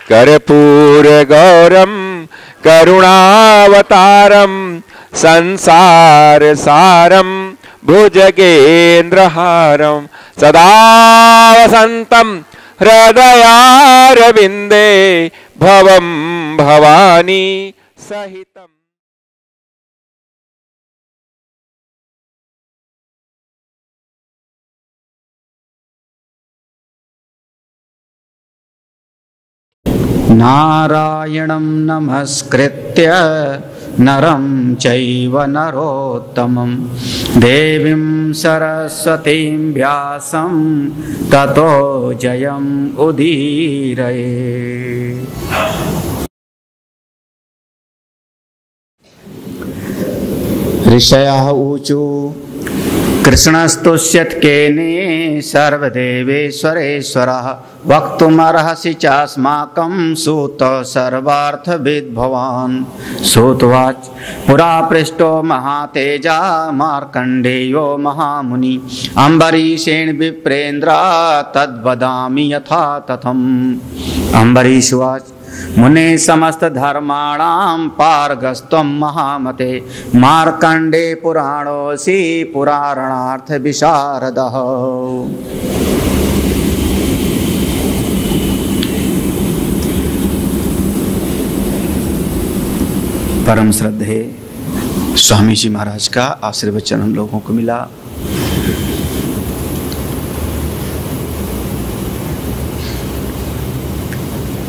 कर्पूर गौरम करुणावतारम संसार सारम भुजगेन्द्रहारम सदा वसंतम हृदयारविंदे भवम भवानी सहितम। नारायणं नमस्कृत्य नरं चैव नरोत्तमं देवीं सरस्वतीं व्यासं ततो जयम् उदीरये। ऋषयः ऊचु कृष्णस्तुष्यत् केने सर्वदेवेश्वरेश्वरः वक्तुमर्हसि चास्माकं सूत सर्वार्थविद् भवान्। सूतवाच पुरा पृष्टो महातेजा मार्कण्डेयो महामुनि अम्बरीषेण विप्रेन्द्र तद्वदामि यथा तथम्। अम्बरीषुवाच मुने समस्त धर्माणां पारगस्त्वं महामते मार्कण्डे पुराणोऽसि पुराणार्थ विशारदः। परम श्रद्धेय स्वामी जी महाराज का आशीर्वचन हम लोगों को मिला।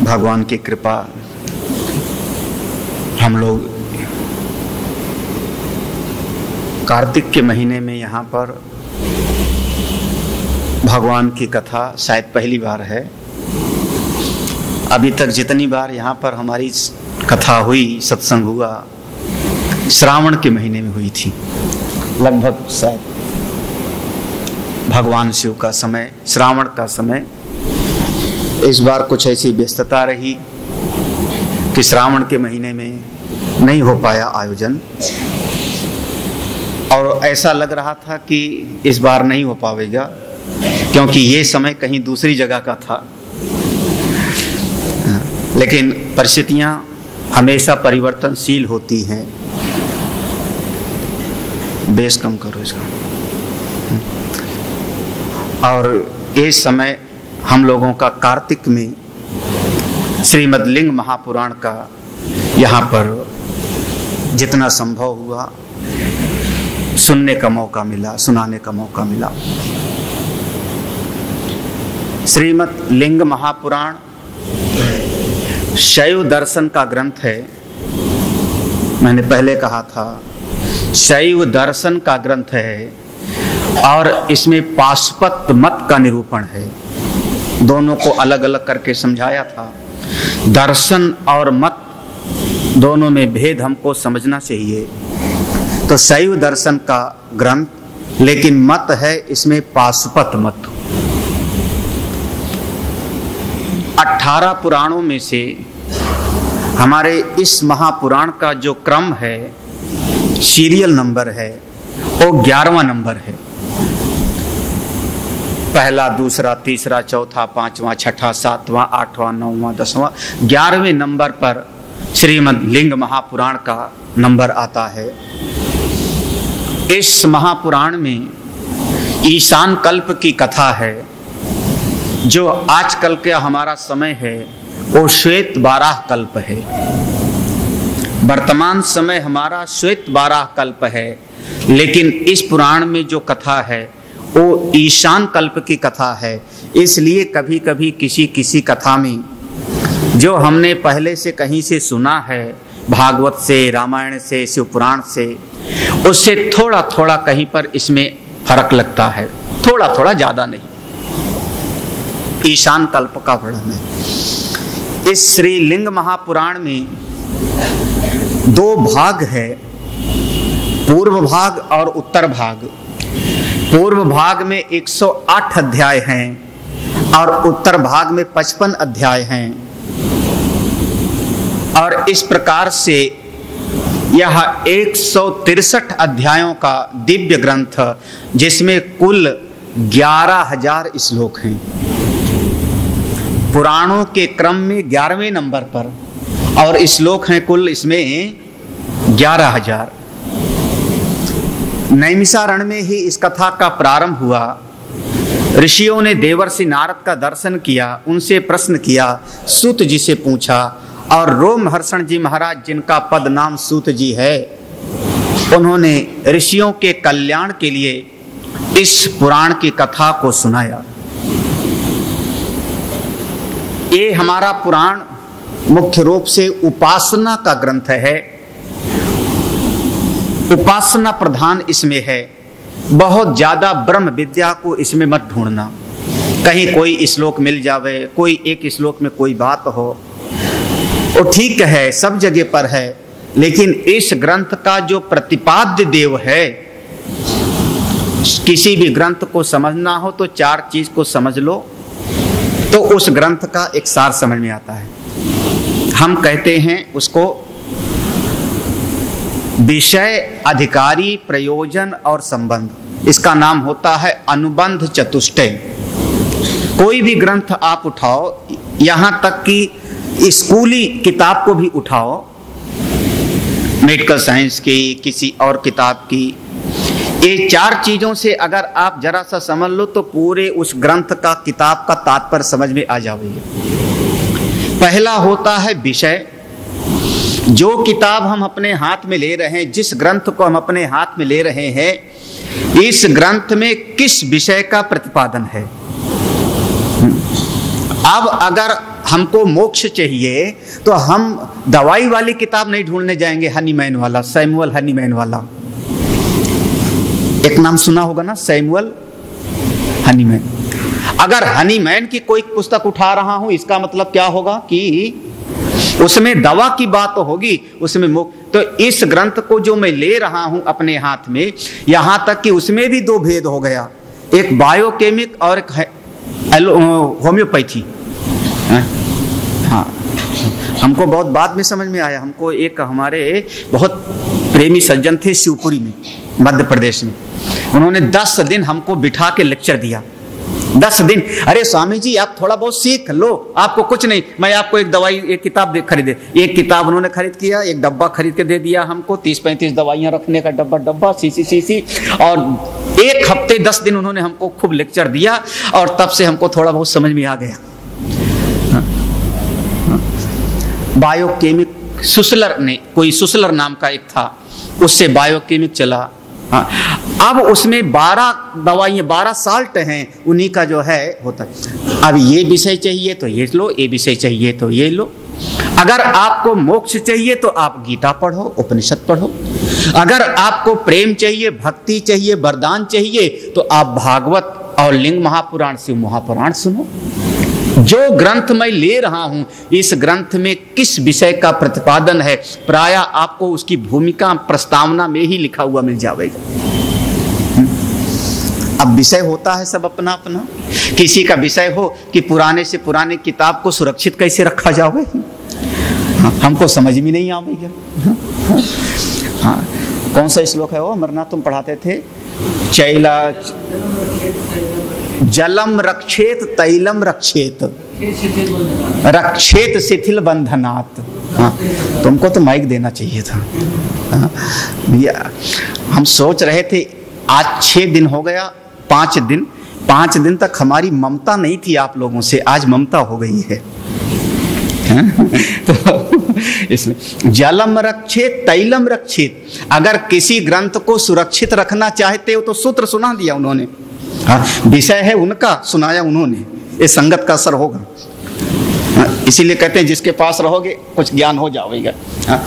भगवान की कृपा हम लोग कार्तिक के महीने में यहाँ पर भगवान की कथा शायद पहली बार है। अभी तक जितनी बार यहाँ पर हमारी कथा हुई, सत्संग हुआ, श्रावण के महीने में हुई थी। लगभग शायद भगवान शिव का समय, श्रावण का समय। इस बार कुछ ऐसी व्यस्तता रही कि श्रावण के महीने में नहीं हो पाया आयोजन, और ऐसा लग रहा था कि इस बार नहीं हो पाएगा क्योंकि ये समय कहीं दूसरी जगह का था। लेकिन परिस्थितियां हमेशा परिवर्तनशील होती हैं। बेस कम करो इसका। और इस समय हम लोगों का कार्तिक में श्रीमद् लिंग महापुराण का यहाँ पर जितना संभव हुआ सुनने का मौका मिला, सुनाने का मौका मिला। श्रीमद् लिंग महापुराण शैव दर्शन का ग्रंथ है। मैंने पहले कहा था शैव दर्शन का ग्रंथ है और इसमें पाशुपत मत का निरूपण है। दोनों को अलग अलग करके समझाया था। दर्शन और मत दोनों में भेद हमको समझना चाहिए। तो शैव दर्शन का ग्रंथ, लेकिन मत है इसमें पाशुपत मत। 18 पुराणों में से हमारे इस महापुराण का जो क्रम है, सीरियल नंबर है, वो 11वां नंबर है। पहला, दूसरा, तीसरा, चौथा, पांचवा, छठा, सातवां, आठवां, नौवां, 10वां, 11वें नंबर पर श्रीमद् लिंग महापुराण का नंबर आता है। इस महापुराण में ईशान कल्प की कथा है। जो आजकल का हमारा समय है वो श्वेत बाराह कल्प है। वर्तमान समय हमारा श्वेत बाराह कल्प है, लेकिन इस पुराण में जो कथा है वो ईशान कल्प की कथा है। इसलिए कभी कभी किसी कथा में जो हमने पहले से कहीं से सुना है, भागवत से, रामायण से, शिव पुराण से, उससे थोड़ा थोड़ा कहीं पर इसमें फर्क लगता है, थोड़ा थोड़ा, ज्यादा नहीं। ईशान कल्प का वर्णन है। इस श्री लिंग महापुराण में 2 भाग है, पूर्व भाग और उत्तर भाग। पूर्व भाग में 108 अध्याय हैं और उत्तर भाग में 55 अध्याय हैं। और इस प्रकार से यह 163 अध्यायों का दिव्य ग्रंथ, जिसमें कुल 11,000 श्लोक हैं। पुराणों के क्रम में 11वें नंबर पर, और श्लोक हैं कुल इसमें 11,000। नैमिषारण्य में ही इस कथा का प्रारंभ हुआ। ऋषियों ने देवर्षि नारद का दर्शन किया, उनसे प्रश्न किया, सूत जी से पूछा, और रोमहर्षण जी महाराज जिनका पद नाम सूत जी है, उन्होंने ऋषियों के कल्याण के लिए इस पुराण की कथा को सुनाया। ये हमारा पुराण मुख्य रूप से उपासना का ग्रंथ है, उपासना प्रधान इसमें है। बहुत ज्यादा ब्रह्म विद्या को इसमें मत ढूंढना, कहीं कोई श्लोक मिल जावे, कोई एक श्लोक में कोई बात हो, वो ठीक है, सब जगह पर है, लेकिन इस ग्रंथ का जो प्रतिपाद्य देव है, किसी भी ग्रंथ को समझना हो तो 4 चीज को समझ लो तो उस ग्रंथ का एक सार समझ में आता है। हम कहते हैं उसको विषय, अधिकारी, प्रयोजन और संबंध। इसका नाम होता है अनुबंध चतुष्टय। कोई भी ग्रंथ आप उठाओ, यहां तक कि स्कूली किताब को भी उठाओ, मेडिकल साइंस की, किसी और किताब की, ये 4 चीजों से अगर आप जरा सा समझ लो तो पूरे उस ग्रंथ का, किताब का तात्पर्य समझ में आ जाएगा। पहला होता है विषय। जो किताब हम अपने हाथ में ले रहे हैं, जिस ग्रंथ को हम अपने हाथ में ले रहे हैं, इस ग्रंथ में किस विषय का प्रतिपादन है। अब अगर हमको मोक्ष चाहिए तो हम दवाई वाली किताब नहीं ढूंढने जाएंगे, हनीमैन वाला, सैमुअल हनीमैन वाला। एक नाम सुना होगा ना, सैमुअल हनीमैन। अगर हनीमैन की कोई पुस्तक उठा रहा हूं, इसका मतलब क्या होगा कि उसमें दवा की बात होगी, उसमें तो इस ग्रंथ को जो मैं ले रहा हूं अपने हाथ में, यहां तक कि उसमें भी 2 भेद हो गया, एक बायोकेमिक और एक होम्योपैथी। हाँ, हमको बहुत बाद में समझ में आया। हमको एक हमारे बहुत प्रेमी सज्जन थे शिवपुरी में, मध्य प्रदेश में, उन्होंने 10 दिन हमको बिठा के लेक्चर दिया। 10 दिन। अरे स्वामी जी आप थोड़ा बहुत सीख लो, आपको कुछ नहीं, मैं आपको एक दवाई, एक किताब खरीदे। एक किताब उन्होंने खरीद किया, एक डब्बा खरीद के दे दिया हमको, 30-35 दवाइयां रखने का डब्बा, शीशी, और 1 हफ्ते 10 दिन उन्होंने हमको खूब लेक्चर दिया, और तब से हमको थोड़ा बहुत समझ में आ गया। बायोकेमिक सुसलर ने, कोई सुसलर नाम का एक था, उससे बायोकेमिक चला। हाँ, अब उसमें 12 दवाइयां, 12 साल्ट हैं, उन्हीं का जो है होता है। अब ये विषय चाहिए तो ये लो, ये विषय चाहिए तो ये लो। अगर आपको मोक्ष चाहिए तो आप गीता पढ़ो, उपनिषद पढ़ो। अगर आपको प्रेम चाहिए, भक्ति चाहिए, वरदान चाहिए, तो आप भागवत और लिंग महापुराण, शिव महापुराण सुनो। जो ग्रंथ मैं ले रहा हूं, इस ग्रंथ में किस विषय का प्रतिपादन है, प्रायः आपको उसकी भूमिका प्रस्तावना में ही लिखा हुआ मिल जाएगा। अब विषय होता है सब अपना अपना। किसी का विषय हो कि पुराने से पुराने किताब को सुरक्षित कैसे रखा जाए, हमको समझ में नहीं आएगा। हाँ, कौन सा श्लोक है वो अमरनाथ तुम पढ़ाते थे, चैला जलम रक्षेत तैलम रक्षेत रक्षेत शिथिल बंधनात्। हाँ, तुमको तो माइक देना चाहिए था। भैया हम सोच रहे थे, आज 6 दिन हो गया, 5 दिन तक हमारी ममता नहीं थी आप लोगों से, आज ममता हो गई है। तो इसलिए जलम रक्षेत तैलम रक्षेत। अगर किसी ग्रंथ को सुरक्षित रखना चाहते हो तो सूत्र सुना दिया उन्होंने। हाँ, विषय है उनका, सुनाया उन्होंने, ये संगत का असर होगा। हाँ, इसीलिए कहते हैं जिसके पास रहोगे कुछ ज्ञान हो जाएगा। हाँ,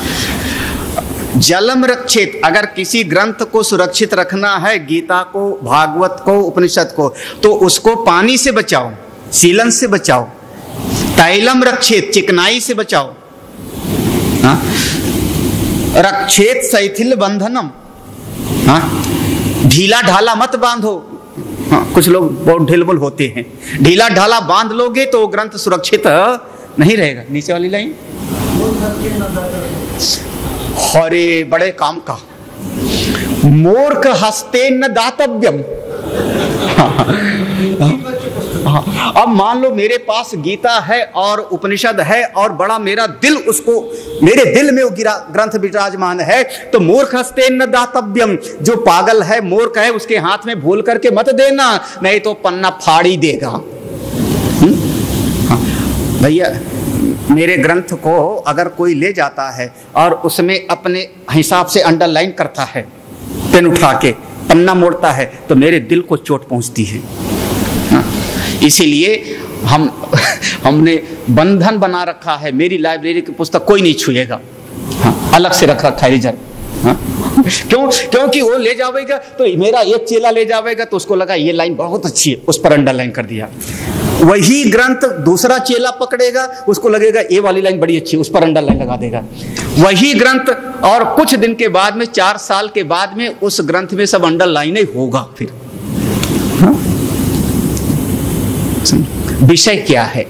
जलम रक्षित। अगर किसी ग्रंथ को सुरक्षित रखना है, गीता को, भागवत को, उपनिषद को, तो उसको पानी से बचाओ, सीलन से बचाओ। तैलम रक्षित, चिकनाई से बचाओ। हाँ, रक्षेत शैथिल बंधनम। हाँ, ढीला ढाला मत बांधो। हाँ, कुछ लोग बहुत ढिलमुल होते हैं, ढीला ढाला बांध लोगे तो ग्रंथ सुरक्षित नहीं रहेगा। नीचे वाली लाइन, हरे बड़े काम का, मूर्ख हस्ते न दातव्यम। हाँ, अब मान लो मेरे पास गीता है और उपनिषद है और बड़ा मेरा दिल उसको, मेरे दिल में वो ग्रंथ विराजमान है, तो मूर्ख हस्ते न दातव्यम, जो पागल है मूर्ख है उसके हाथ में भूल करके मत देना, नहीं तो पन्ना फाड़ ही देगा। हाँ, भैया मेरे ग्रंथ को अगर कोई ले जाता है और उसमें अपने हिसाब से अंडरलाइन करता है, पेन उठा के पन्ना मोड़ता है, तो मेरे दिल को चोट पहुंचती है। हाँ, इसीलिए हमने बंधन बना रखा है, मेरी लाइब्रेरी की पुस्तक कोई नहीं छुएगा। हाँ, अलग से रख रखा है रिजर्व। हाँ, क्योंकि वो ले जाएगा तो मेरा एक चेला ले जाएगा तो उसको लगा ये लाइन बहुत अच्छी है, उस पर अंडरलाइन कर दिया। वही ग्रंथ दूसरा चेला पकड़ेगा, उसको लगेगा ये वाली लाइन बड़ी अच्छी, उस पर अंडरलाइन लगा देगा। वही ग्रंथ और कुछ दिन के बाद में, 4 साल के बाद में उस ग्रंथ में सब अंडरलाइन ही होगा फिर। हाँ? विषय क्या है,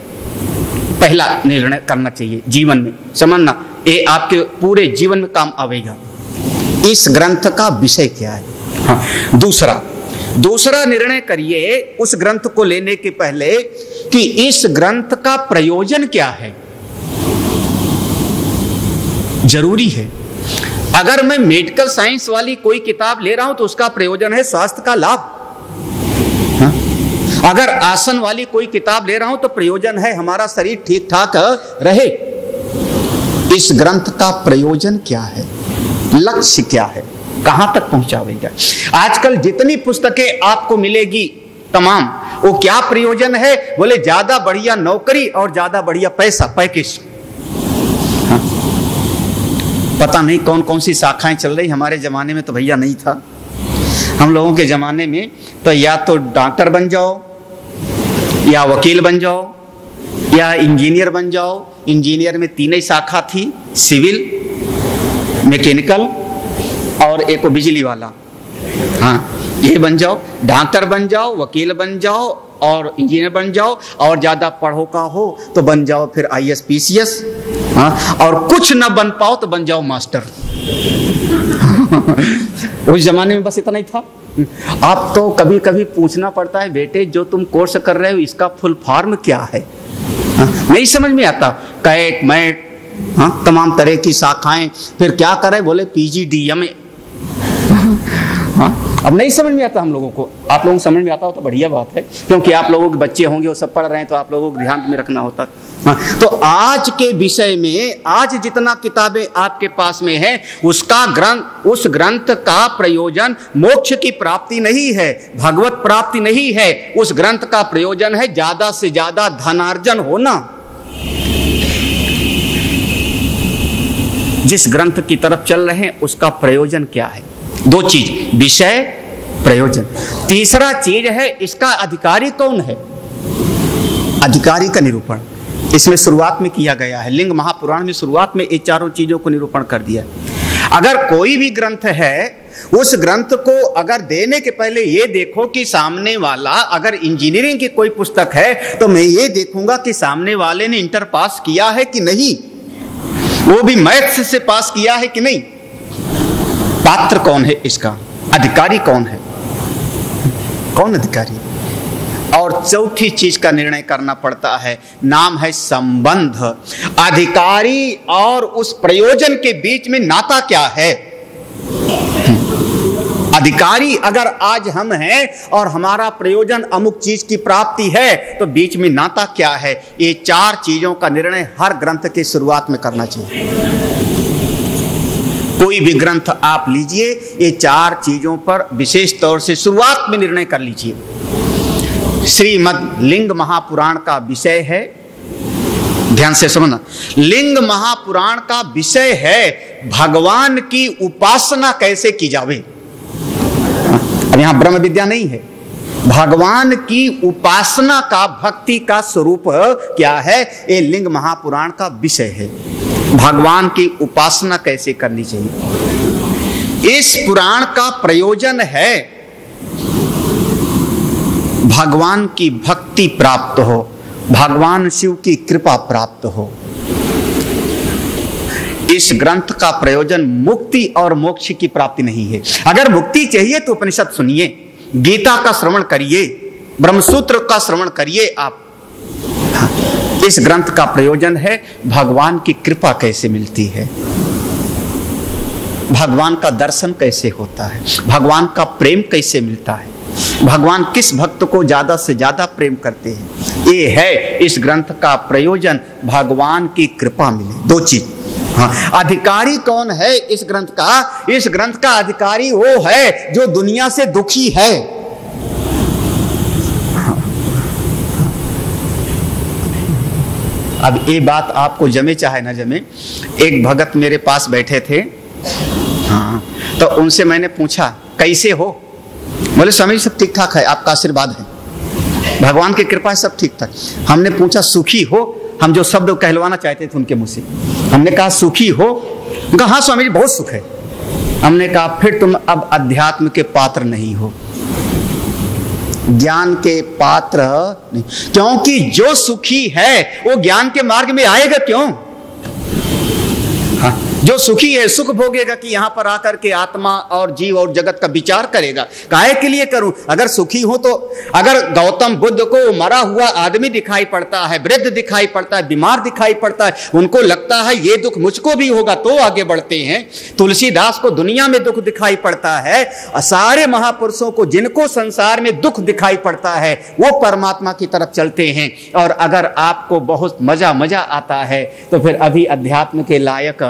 पहला निर्णय करना चाहिए जीवन में, समझना ये आपके पूरे जीवन में काम आवेगा। इस ग्रंथ का विषय क्या है। हाँ, दूसरा निर्णय करिए उस ग्रंथ को लेने के पहले कि इस ग्रंथ का प्रयोजन क्या है। जरूरी है, अगर मैं मेडिकल साइंस वाली कोई किताब ले रहा हूं तो उसका प्रयोजन है स्वास्थ्य का लाभ। हाँ? अगर आसन वाली कोई किताब ले रहा हूं तो प्रयोजन है हमारा शरीर ठीक ठाक रहे। इस ग्रंथ का प्रयोजन क्या है, लक्ष्य क्या है, कहां तक पहुंचावेगा। आजकल जितनी पुस्तकें आपको मिलेगी तमाम, वो क्या प्रयोजन है, बोले ज्यादा बढ़िया नौकरी और ज्यादा बढ़िया पैसा, पैकेज। हाँ? पता नहीं कौन कौन सी शाखाएं चल रही, हमारे जमाने में तो भैया नहीं था। हम लोगों के जमाने में तो या तो डॉक्टर बन जाओ, या वकील बन जाओ, या इंजीनियर बन जाओ। इंजीनियर में 3 ही शाखा थी, सिविल, मैकेनिकल और एक बिजली वाला। हाँ, ये बन जाओ, डॉक्टर बन जाओ, वकील बन जाओ और इंजीनियर बन जाओ, और ज्यादा पढ़ो का हो तो बन जाओ फिर IAS PCS। हाँ, और कुछ न बन पाओ तो बन जाओ मास्टर। उस जमाने में बस इतना ही था। आप तो कभी कभी पूछना पड़ता है, बेटे जो तुम कोर्स कर रहे हो इसका फुल फॉर्म क्या है। हाँ, नहीं समझ में आता, कैट मैट, हाँ, तमाम तरह की शाखाएं, फिर क्या करें, बोले PG DMA। हाँ, अब नहीं समझ में आता हम लोगों को। आप लोगों को समझ में आता हो तो बढ़िया बात है, क्योंकि आप लोगों के बच्चे होंगे वो सब पढ़ रहे हैं, तो आप लोगों को ध्यान में रखना होता। हाँ, तो आज के विषय में, आज जितना किताबें आपके पास में है, उसका ग्रंथ, उस ग्रंथ का प्रयोजन मोक्ष की प्राप्ति नहीं है, भगवत प्राप्ति नहीं है। उस ग्रंथ का प्रयोजन है ज्यादा से ज्यादा धनार्जन होना। जिस ग्रंथ की तरफ चल रहे हैं उसका प्रयोजन क्या है। 2 चीज, विषय, प्रयोजन। तीसरा चीज है इसका अधिकारी कौन है, अधिकारी का निरूपण। इसमें शुरुआत में किया गया है, लिंग महापुराण में शुरुआत में ये 4 चीजों को निरूपण कर दिया। अगर कोई भी ग्रंथ है, उस ग्रंथ को अगर देने के पहले ये देखो कि सामने वाला, अगर इंजीनियरिंग की कोई पुस्तक है तो मैं ये देखूंगा कि सामने वाले ने इंटर पास किया है कि नहीं, वो भी मैथ्स से पास किया है कि नहीं। पात्र कौन है इसका, अधिकारी कौन है, कौन अधिकारी। और चौथी चीज का निर्णय करना पड़ता है, नाम है संबंध। अधिकारी और उस प्रयोजन के बीच में नाता क्या है। अधिकारी अगर आज हम हैं और हमारा प्रयोजन अमुक चीज की प्राप्ति है, तो बीच में नाता क्या है। ये 4 चीजों का निर्णय हर ग्रंथ की शुरुआत में करना चाहिए। कोई भी ग्रंथ आप लीजिए, ये 4 चीजों पर विशेष तौर से शुरुआत में निर्णय कर लीजिए। श्रीमद् लिंग महापुराण का विषय है, ध्यान से सुनना, लिंग महापुराण का विषय है भगवान की उपासना कैसे की जावे। अब यहां ब्रह्म विद्या नहीं है, भगवान की उपासना का, भक्ति का स्वरूप क्या है, ये लिंग महापुराण का विषय है। भगवान की उपासना कैसे करनी चाहिए। इस पुराण का प्रयोजन है भगवान की भक्ति प्राप्त हो, भगवान शिव की कृपा प्राप्त हो। इस ग्रंथ का प्रयोजन मुक्ति और मोक्ष की प्राप्ति नहीं है। अगर मुक्ति चाहिए तो उपनिषद सुनिए, गीता का श्रवण करिए, ब्रह्मसूत्र का श्रवण करिए आप। इस ग्रंथ का प्रयोजन है भगवान की कृपा कैसे मिलती है, भगवान का दर्शन कैसे होता है, भगवान का प्रेम कैसे मिलता है, भगवान किस भक्त को ज्यादा से ज्यादा प्रेम करते हैं। ये है इस ग्रंथ का प्रयोजन, भगवान की कृपा मिले। दो चीज। हाँ, अधिकारी कौन है इस ग्रंथ का? इस ग्रंथ का अधिकारी वो है जो दुनिया से दुखी है। अब ये बात आपको जमे चाहे ना जमे, एक भगत मेरे पास बैठे थे। हाँ, तो उनसे मैंने पूछा कैसे हो? बोले स्वामी जी सब ठीक ठाक है, आपका आशीर्वाद है, भगवान की कृपा है, सब ठीक ठाक। हमने पूछा सुखी हो? हम जो शब्द कहलवाना चाहते थे उनके मुंह से, हमने कहा सुखी हो? उनका हाँ स्वामी जी बहुत सुख है। हमने कहा फिर तुम अब अध्यात्म के पात्र नहीं हो, ज्ञान के पात्र नहीं, क्योंकि जो सुखी है वो ज्ञान के मार्ग में आएगा क्यों? हाँ, जो सुखी है सुख भोगेगा कि यहां पर आकर के आत्मा और जीव और जगत का विचार करेगा। काहे के लिए करूं? अगर सुखी हूं तो, अगर गौतम बुद्ध को मरा हुआ आदमी दिखाई पड़ता है, वृद्ध दिखाई पड़ता है, बीमार दिखाई पड़ता है, उनको लगता है ये दुख मुझको भी होगा तो आगे बढ़ते हैं। तुलसीदास को दुनिया में दुख दिखाई पड़ता है, सारे महापुरुषों को जिनको संसार में दुख दिखाई पड़ता है वो परमात्मा की तरफ चलते हैं। और अगर आपको बहुत मजा आता है तो फिर अभी अध्यात्म के लायक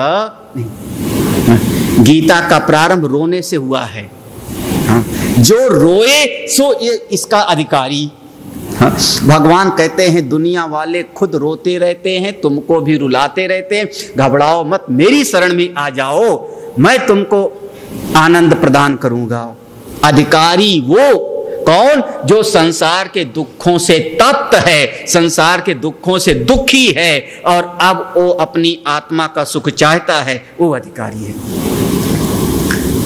नहीं। गीता का प्रारंभ रोने से हुआ है। जो रोए सो ये इसका अधिकारी। भगवान कहते हैं दुनिया वाले खुद रोते रहते हैं, तुमको भी रुलाते रहते हैं, घबराओ मत, मेरी शरण में आ जाओ, मैं तुमको आनंद प्रदान करूंगा। अधिकारी वो कौन? जो संसार के दुखों से तप्त है, संसार के दुखों से दुखी है और अब वो अपनी आत्मा का सुख चाहता है, वो अधिकारी है।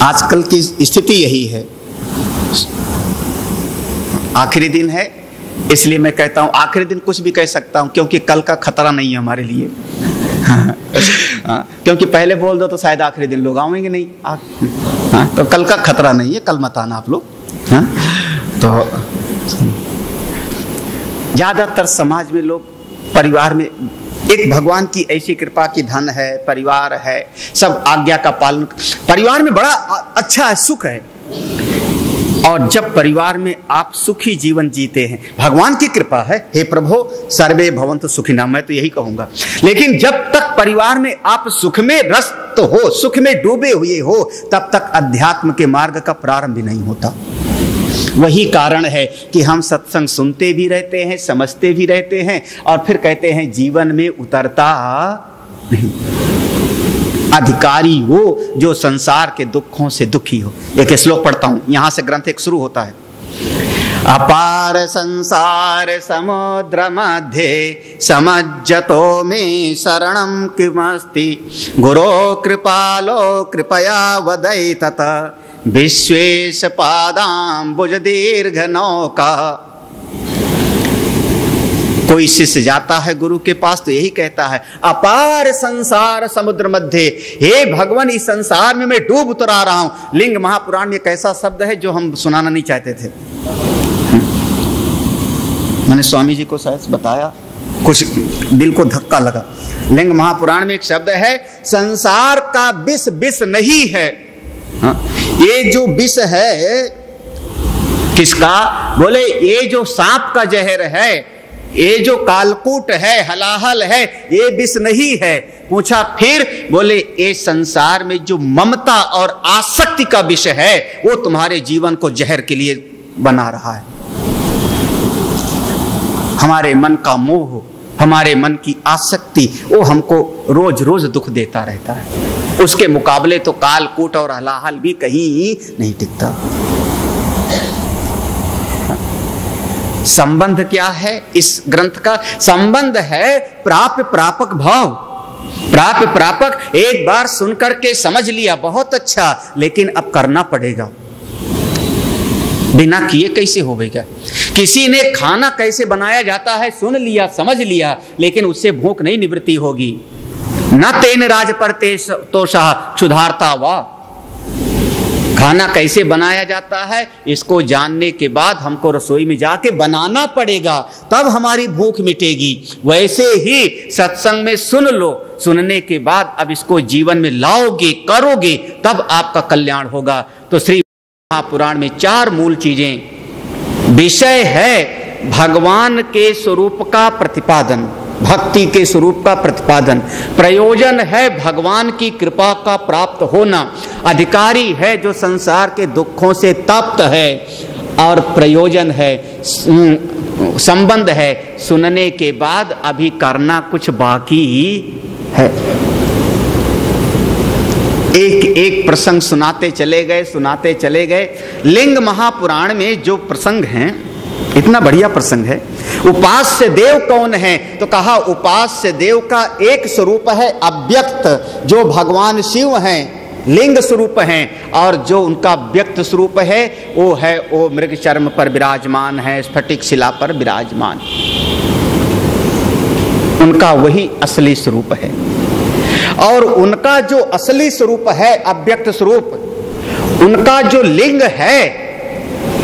आजकल की स्थिति यही है। आखिरी दिन है इसलिए मैं कहता हूं, आखिरी दिन कुछ भी कह सकता हूं क्योंकि कल का खतरा नहीं है हमारे लिए। क्योंकि पहले बोल दो तो शायद आखिरी दिन लोग आएंगे नहीं। तो कल का खतरा नहीं है, कल मत आना आप लोग। तो ज्यादातर समाज में लोग परिवार में, एक भगवान की ऐसी कृपा की धन है, परिवार है, सब आज्ञा का पालन, परिवार में बड़ा अच्छा है, सुख है। और जब परिवार में आप सुखी जीवन जीते हैं, भगवान की कृपा है, हे प्रभु सर्वे भवन्तु सुखिनः, मैं तो यही कहूंगा। लेकिन जब तक परिवार में आप सुख में रस्त हो, सुख में डूबे हुए हो, तब तक अध्यात्म के मार्ग का प्रारंभ भी नहीं होता। वही कारण है कि हम सत्संग सुनते भी रहते हैं, समझते भी रहते हैं और फिर कहते हैं जीवन में उतरता नहीं। अधिकारी वो जो संसार के दुखों से दुखी हो। एक श्लोक पढ़ता हूं, यहां से ग्रंथ एक शुरू होता है। अपार संसार समुद्र मध्य समज्जतो मे शरणं किमस्ति गुरो कृपालो कृपया वदै तत विश्वेश पादाम्बुज दीर्घ नौका। कोई शिष्य जाता है गुरु के पास तो यही कहता है, अपार संसार समुद्र मध्य, हे भगवान इस संसार में मैं डूब उतरा रहा हूं। लिंग महापुराण में एक ऐसा शब्द है जो हम सुनाना नहीं चाहते थे। मैंने स्वामी जी को शायद बताया, कुछ दिल को धक्का लगा। लिंग महापुराण में एक शब्द है, संसार का विष विष नहीं है। ये जो विष है किसका? बोले ये जो सांप का जहर है, ये जो कालकूट है, हलाहल है, ये विष नहीं है। पूछा फिर? बोले ये संसार में जो ममता और आसक्ति का विष है वो तुम्हारे जीवन को जहर के लिए बना रहा है। हमारे मन का मोह, हमारे मन की आसक्ति, वो हमको रोज रोज दुख देता रहता है। उसके मुकाबले तो कालकूट और हलाहल भी कहीं नहीं टिकता। संबंध क्या है इस ग्रंथ का? संबंध है प्राप्य प्रापक भाव। प्राप्य प्रापक एक बार सुनकर के समझ लिया बहुत अच्छा, लेकिन अब करना पड़ेगा। बिना किए कैसे होगा? किसी ने खाना कैसे बनाया जाता है सुन लिया, समझ लिया, लेकिन उससे भूख नहीं निवृत्ति होगी। न तेन राज परते तोषा क्षुधार्ता वा। खाना कैसे बनाया जाता है इसको जानने के बाद हमको रसोई में जाके बनाना पड़ेगा, तब हमारी भूख मिटेगी। वैसे ही सत्संग में सुन लो, सुनने के बाद अब इसको जीवन में लाओगे, करोगे, तब आपका कल्याण होगा। तो श्री महापुराण में 4 मूल चीजें। विषय है भगवान के स्वरूप का प्रतिपादन, भक्ति के स्वरूप का प्रतिपादन। प्रयोजन है भगवान की कृपा का प्राप्त होना। अधिकारी है जो संसार के दुखों से तप्त है। और प्रयोजन है, संबंध है, सुनने के बाद अभी करना कुछ बाकी है। एक प्रसंग सुनाते चले गए। लिंग महापुराण में जो प्रसंग हैं, इतना बढ़िया प्रसंग है। उपास्य देव कौन है? तो कहा उपास्य देव का एक स्वरूप है अव्यक्त, जो भगवान शिव हैं, लिंग स्वरूप हैं। और जो उनका व्यक्त स्वरूप है वो मृग चर्म पर विराजमान है, स्फटिक शिला पर विराजमान। उनका वही असली स्वरूप है। और उनका जो असली स्वरूप है, अव्यक्त स्वरूप, उनका जो लिंग है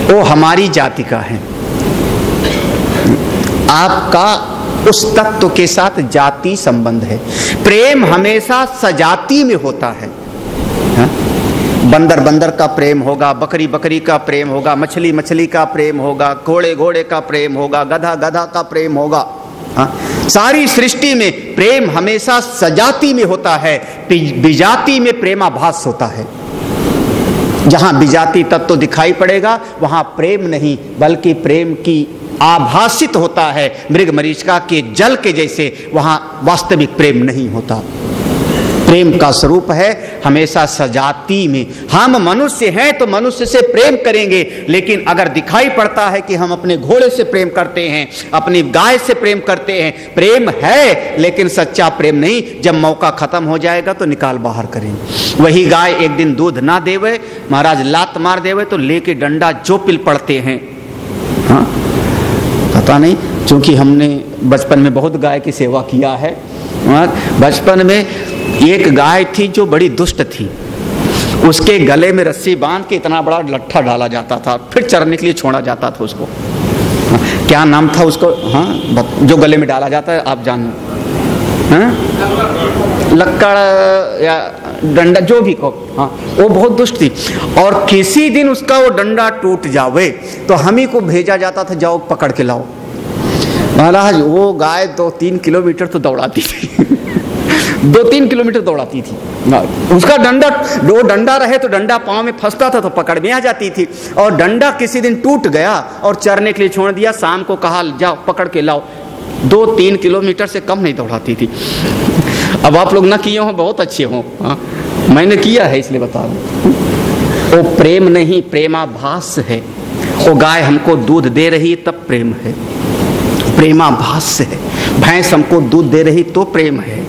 वो हमारी जाति का है। आपका उस तत्व के साथ जाति संबंध है। प्रेम हमेशा सजाति में होता है। बंदर बंदर का प्रेम होगा, बकरी बकरी का प्रेम होगा, मछली मछली का प्रेम होगा, घोड़े घोड़े का प्रेम होगा, गधा गधा का प्रेम होगा। सारी सृष्टि में प्रेम हमेशा सजाति में होता है, विजाति में प्रेमाभास होता है। जहां विजाति तत्व दिखाई पड़ेगा वहां प्रेम नहीं, बल्कि प्रेम की आभासित होता है। मृग मरीचिका के जल के जैसे वहां वास्तविक प्रेम नहीं होता। प्रेम का स्वरूप है हमेशा सजाति में। हम मनुष्य हैं तो मनुष्य से प्रेम करेंगे, लेकिन अगर दिखाई पड़ता है कि हम अपने घोड़े से प्रेम करते हैं, अपनी गाय से प्रेम करते हैं, प्रेम है लेकिन सच्चा प्रेम नहीं, जब मौका खत्म हो जाएगा तो निकाल बाहर करेंगे। वही गाय एक दिन दूध ना देवे, महाराज लात मार देवे तो लेके डंडा जो पिल पड़ते हैं। हाँ, पता नहीं, क्योंकि हमने बचपन में बहुत गाय की सेवा किया है। बचपन में एक गाय थी जो बड़ी दुष्ट थी। उसके गले में रस्सी बांध के इतना बड़ा लट्ठा डाला जाता था, फिर चरने के लिए छोड़ा जाता था उसको। क्या नाम था उसको? हाँ, जो गले में डाला जाता है, आप जानो। लक्कड़ या डंडा, जो भी को। हाँ, वो बहुत दुष्ट थी। और किसी दिन उसका वो डंडा टूट जावे तो हम ही को भेजा जाता था, जाओ पकड़ के लाओ। महाराज वो गाय 2-3 किलोमीटर तो दौड़ाती थी 2-3 किलोमीटर दौड़ाती थी। उसका डंडा रहे तो डंडा पांव में फंसता था तो पकड़ में आ जाती थी। और डंडा किसी दिन टूट गया और चरने के लिए छोड़ दिया। शाम को कहा जाओ पकड़ के लाओ। 2-3 किलोमीटर से कम नहीं दौड़ाती थी। अब आप लोग ना किए हो, बहुत अच्छे हो। मैंने किया है इसलिए बता रहा। वो प्रेम नहीं, प्रेमाभास है। वो गाय हमको दूध दे रही तब प्रेम है, प्रेमाभास है। भैंस हमको दूध दे रही तो प्रेम है।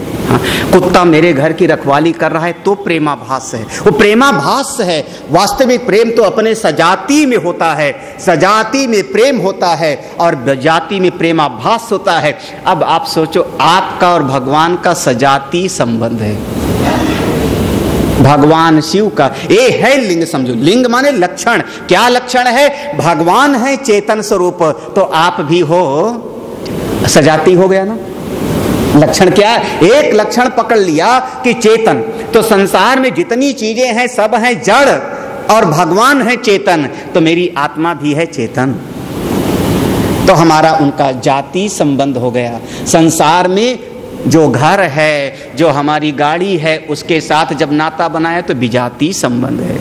कुत्ता मेरे घर की रखवाली कर रहा है तो प्रेमाभास है। वो प्रेमाभास है। वास्तविक प्रेम तो अपने सजाति में होता है, सजाति में प्रेम होता है और जाति में प्रेमाभास होता है। अब आप सोचो, आपका और भगवान का सजाति संबंध है। भगवान शिव का ये है लिंग, समझो। लिंग माने लक्षण। क्या लक्षण है? भगवान है चेतन स्वरूप, तो आप भी हो, सजाति हो गया ना। लक्षण क्या है? एक लक्षण पकड़ लिया कि चेतन, तो संसार में जितनी चीजें हैं सब हैं जड़ और भगवान है चेतन, तो मेरी आत्मा भी है चेतन। तो हमारा उनका जाति संबंध हो गया। संसार में जो घर है, जो हमारी गाड़ी है, उसके साथ जब नाता बनाया तो विजाति संबंध है।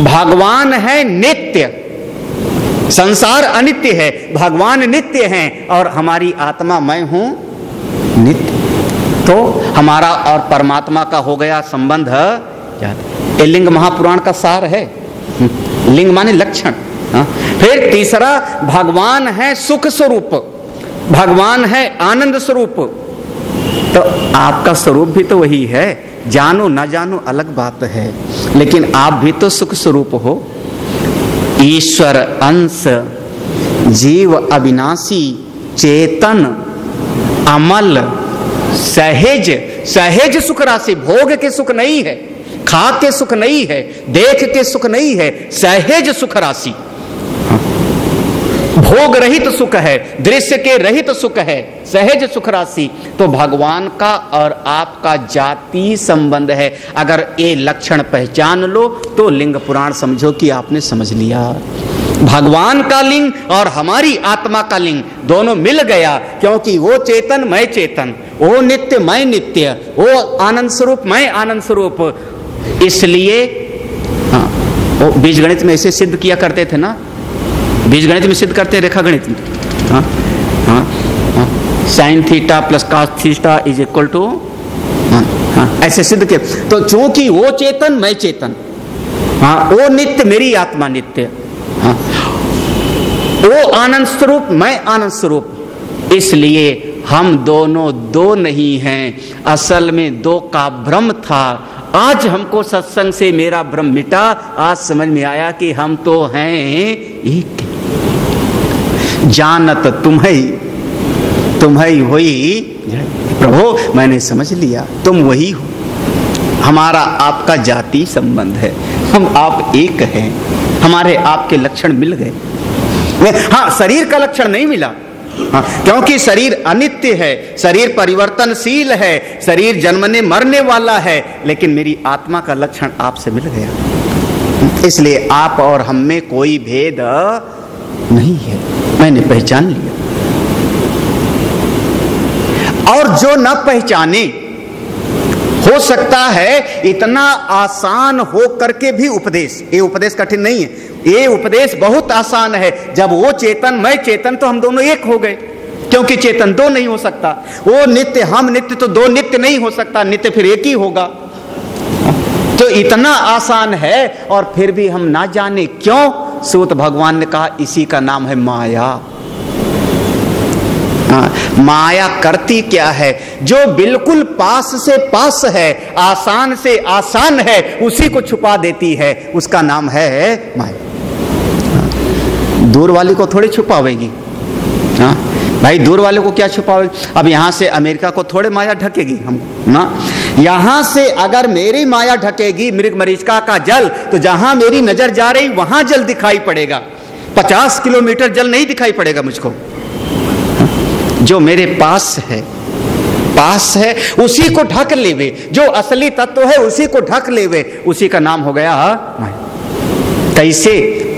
भगवान है नित्य, संसार अनित्य है, भगवान नित्य हैं और हमारी आत्मा मैं हूं नित्य। तो हमारा और परमात्मा का हो गया संबंध। ये लिंग महापुराण का सार है। लिंग माने लक्षण। फिर तीसरा, भगवान है सुख स्वरूप, भगवान है आनंद स्वरूप। तो आपका स्वरूप भी तो वही है। जानो ना जानो अलग बात है, लेकिन आप भी तो सुख स्वरूप हो। ईश्वर अंश, जीव अविनाशी, चेतन, अमल, सहज। सहज सुख राशि, भोग के सुख नहीं है, खा के सुख नहीं है, देख के सुख नहीं है, सहज सुख राशि, भोग रहित सुख है, दृश्य के रहित सुख है, सहज सुख राशि। तो भगवान का और आपका जाति संबंध है। अगर ये लक्षण पहचान लो तो लिंग पुराण समझो कि आपने समझ लिया। भगवान का लिंग और हमारी आत्मा का लिंग दोनों मिल गया, क्योंकि वो चेतन मैं चेतन, वो नित्य मैं नित्य, वो आनंद स्वरूप मैं आनंद स्वरूप। इसलिए हाँ, वो बीजगणित में ऐसे सिद्ध किया करते थे ना, बीजगणित में सिद्ध करते, रेखा गणित में, हाँ हाँ हाँ, sine theta plus cos theta is equal to, हाँ हाँ, ऐसे सिद्ध किया। तो चूंकि वो चेतन मैं चेतन, हाँ, वो नित्य मेरी आत्मा नित्य, हाँ, वो आनंद स्वरूप मैं आनंद स्वरूप, इसलिए हम दोनों दो नहीं हैं। असल में दो का भ्रम था। आज हमको सत्संग से मेरा भ्रम मिटा। आज समझ में आया कि हम तो हैं एक। जानत तुम्हें हुई प्रभु, मैंने समझ लिया तुम वही हो। हमारा आपका जाति संबंध है, हम आप एक हैं, हमारे आपके लक्षण मिल गए। हाँ, शरीर का लक्षण नहीं मिला, हाँ, क्योंकि शरीर अनित्य है, शरीर परिवर्तनशील है, शरीर जन्मने मरने वाला है, लेकिन मेरी आत्मा का लक्षण आपसे मिल गया। इसलिए आप और हम में कोई भेद नहीं है, मैंने पहचान लिया। और जो न पहचाने, हो सकता है इतना आसान हो करके भी उपदेश, ये उपदेश कठिन नहीं है, ये उपदेश बहुत आसान है। जब वो चेतन मैं चेतन, तो हम दोनों एक हो गए, क्योंकि चेतन दो नहीं हो सकता। वो नित्य हम नित्य, तो दो नित्य नहीं हो सकता, नित्य फिर एक ही होगा। तो इतना आसान है, और फिर भी हम ना जाने क्यों। सूत भगवान ने कहा इसी का नाम है माया। माया करती क्या है? जो बिल्कुल पास से पास है, आसान से आसान है, उसी को छुपा देती है, उसका नाम है माया। दूर वाली को थोड़ी छुपावेगी, हाँ भाई, दूर वाले को क्या छुपावेगी? अब यहां से अमेरिका को थोड़े माया ढकेगी हम ना। यहां से अगर मेरी माया ढकेगी मृग मरीचिका का जल, तो जहां मेरी नजर जा रही वहां जल दिखाई पड़ेगा, 50 किलोमीटर जल नहीं दिखाई पड़ेगा मुझको। जो मेरे पास है उसी को ढक लेवे, जो असली तत्व है उसी को ढक लेवे, उसी का नाम हो गया माया। कैसे?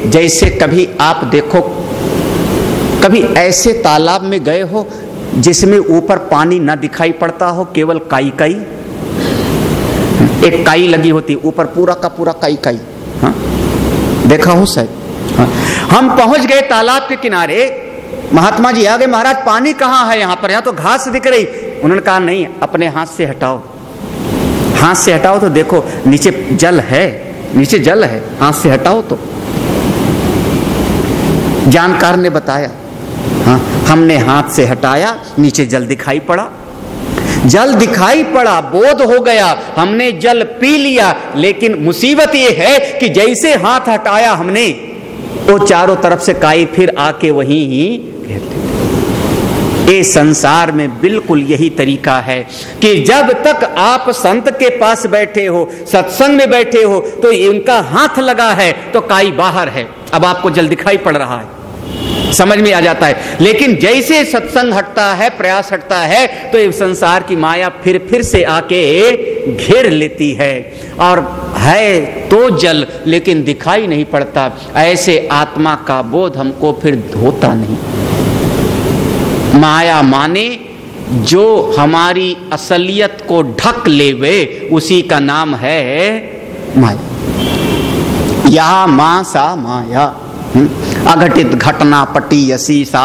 जैसे कभी आप देखो, कभी ऐसे तालाब में गए हो जिसमें ऊपर पानी ना दिखाई पड़ता हो, केवल काई काई, एक काई लगी होती, ऊपर पूरा का पूरा काई काई, हाँ देखा हो शायद। हाँ। हम पहुंच गए तालाब के किनारे, महात्मा जी आ गए, महाराज पानी कहाँ है यहाँ पर? यहाँ तो घास दिख रही। उन्होंने कहा नहीं, अपने हाथ से हटाओ, हाथ से हटाओ तो देखो नीचे जल है, नीचे जल है, हाथ से हटाओ तो। जानकार ने बताया, हाँ हमने हाथ से हटाया, नीचे जल दिखाई पड़ा, जल दिखाई पड़ा, बोध हो गया, हमने जल पी लिया। लेकिन मुसीबत ये है कि जैसे हाथ हटाया हमने, वो चारों तरफ से काई फिर आके वहीं ही घेर लेती। ये संसार में बिल्कुल यही तरीका है कि जब तक आप संत के पास बैठे हो, सत्संग में बैठे हो, तो इनका हाथ लगा है तो काई बाहर है, अब आपको जल दिखाई पड़ रहा है, समझ में आ जाता है। लेकिन जैसे सत्संग हटता है, प्रयास हटता है, तो ये संसार की माया फिर से आके घेर लेती है, और है तो जल लेकिन दिखाई नहीं पड़ता। ऐसे आत्मा का बोध हमको फिर होता नहीं। माया माने जो हमारी असलियत को ढक लेवे, उसी का नाम है माया। या मां सा माया, अघटित घटना पटीयसी सा।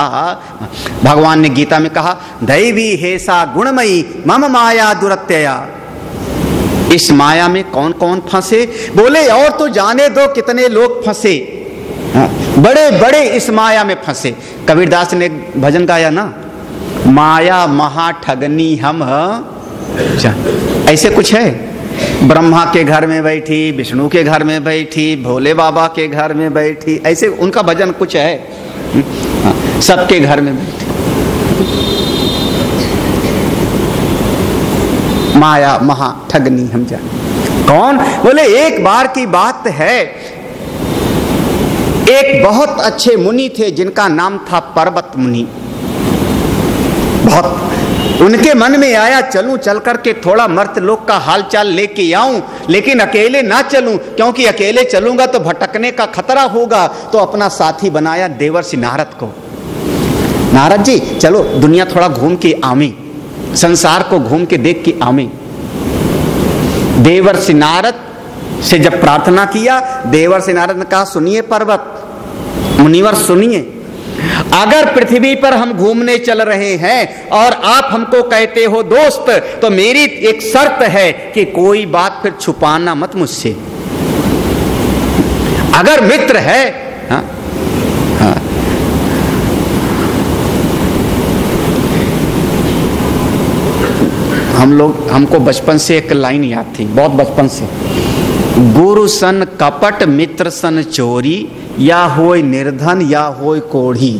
भगवान ने गीता में कहा, दैवी हे सा गुणमयी मम माया दुरत्यया। इस माया में कौन कौन फंसे? बोले और तो जाने दो कितने लोग फंसे, बड़े बड़े इस माया में फंसे। कबीरदास ने भजन गाया ना, माया महा ठगनी हम। ऐसे कुछ है, ब्रह्मा के घर में बैठी, विष्णु के घर में बैठी, भोले बाबा के घर में बैठी, ऐसे उनका भजन कुछ है, सबके घर में बैठी। माया महा ठगनी हम जाने। कौन? बोले एक बार की बात है, एक बहुत अच्छे मुनि थे जिनका नाम था पर्वत मुनि। बहुत उनके मन में आया चलूं, चल करके थोड़ा मर्त लोग का हालचाल लेके आऊं, लेकिन अकेले ना चलूं, क्योंकि अकेले चलूंगा तो भटकने का खतरा होगा। तो अपना साथी बनाया देवर्षि नारद को। नारद जी चलो दुनिया थोड़ा घूम के आवे, संसार को घूम के देख के आवे। देवर्षि नारद से जब प्रार्थना किया, देवर्षि नारद ने कहा सुनिए पर्वत मुनिवर सुनिए, अगर पृथ्वी पर हम घूमने चल रहे हैं और आप हमको कहते हो दोस्त, तो मेरी एक शर्त है कि कोई बात फिर छुपाना मत मुझसे। अगर मित्र है, हाँ, हाँ, हमको बचपन से एक लाइन याद थी, बहुत बचपन से, गुरु सन कपट मित्र सन चोरी, या होय निर्धन या होय कोढ़ी।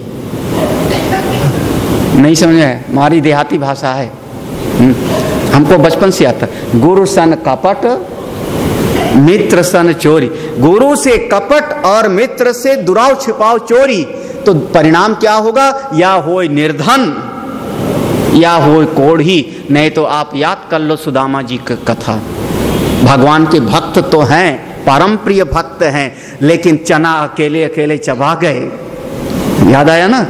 नहीं समझ में? हमारी देहाती भाषा है, हमको बचपन से आता। गुरु सन कपट मित्र सन चोरी, गुरु से कपट और मित्र से दुराव छिपाव चोरी, तो परिणाम क्या होगा? या होय निर्धन या होय कोढ़ी। नहीं तो आप याद कर लो सुदामा जी की कथा। भगवान के भक्त तो हैं, परम प्रिय भक्त हैं, लेकिन चना अकेले अकेले चबा गए। याद आया ना?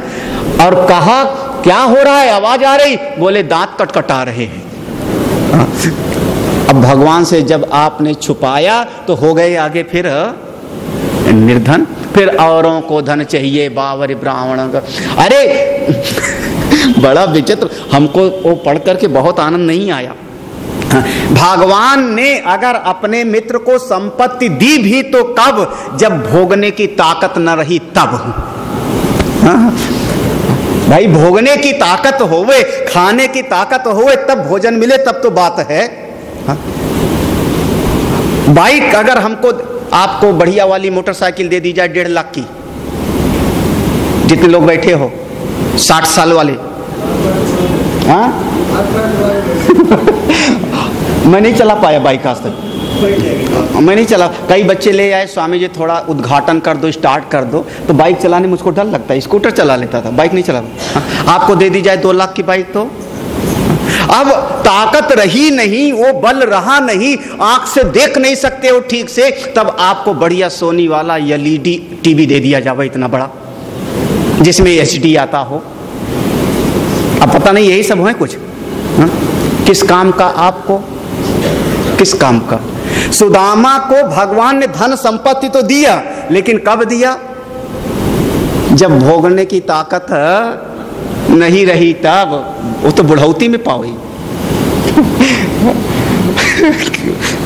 और कहा क्या हो रहा है? आवाज आ रही, बोले दांत कटकटा रहे हैं। अब भगवान से जब आपने छुपाया तो हो गए आगे फिर निर्धन, फिर औरों को धन चाहिए बावर ब्राह्मण। अरे बड़ा विचित्र, हमको वो पढ़ करके बहुत आनंद नहीं आया। भगवान ने अगर अपने मित्र को संपत्ति दी भी तो कब? जब भोगने की ताकत न रही तब। हाँ? भाई भोगने की ताकत होवे, खाने की ताकत होवे, तब भोजन मिले, तब तो बात है। हाँ? बाइक अगर हमको आपको बढ़िया वाली मोटरसाइकिल दे दी जाए 1.5 लाख की, जितने लोग बैठे हो 60 साल वाले, हाँ? मैं नहीं चला पाया बाइक आज तक, मैं नहीं चला। कई बच्चे ले आए, स्वामी जी थोड़ा उद्घाटन कर दो, स्टार्ट कर दो, तो बाइक चलाने मुझको डर लगता है। स्कूटर चला लेता था, बाइक नहीं चला। आपको दे दी जाए 2 लाख की बाइक, तो अब ताकत रही नहीं, वो बल रहा नहीं, आंख से देख नहीं सकते हो ठीक से, तब आपको बढ़िया सोनी वाला LED टीवी दे दिया जाए इतना बड़ा, जिसमें HD आता हो। अब पता नहीं यही सब है कुछ। हा? किस काम का आपको, किस काम का? सुदामा को भगवान ने धन संपत्ति तो दिया, लेकिन कब दिया? जब भोगने की ताकत नहीं रही तब। वो तो बुढ़ौती में पाई।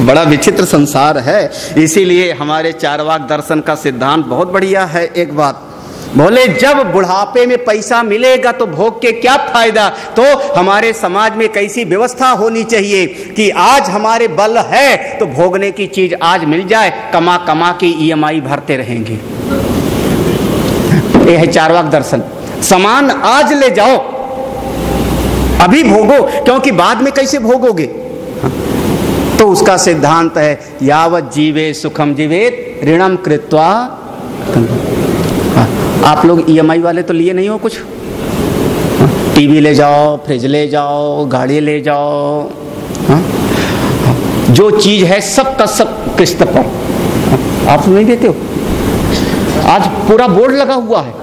बड़ा विचित्र संसार है। इसीलिए हमारे चारवाक दर्शन का सिद्धांत बहुत बढ़िया है। एक बात बोले, जब बुढ़ापे में पैसा मिलेगा तो भोग के क्या फायदा? तो हमारे समाज में कैसी व्यवस्था होनी चाहिए कि आज हमारे बल है तो भोगने की चीज आज मिल जाए, कमा कमा के EMI भरते रहेंगे। यह है चारवाक दर्शन। सामान आज ले जाओ, अभी भोगो, क्योंकि बाद में कैसे भोगोगे? तो उसका सिद्धांत है, यावत जीवे सुखम जीवेत ऋणम कृत्वा। आप लोग EMI वाले तो लिए नहीं हो कुछ? टीवी ले जाओ, फ्रिज ले जाओ, गाड़ी ले जाओ, हा? जो चीज है सब का सब किस्त पर। आप नहीं देते हो? आज पूरा बोर्ड लगा हुआ है,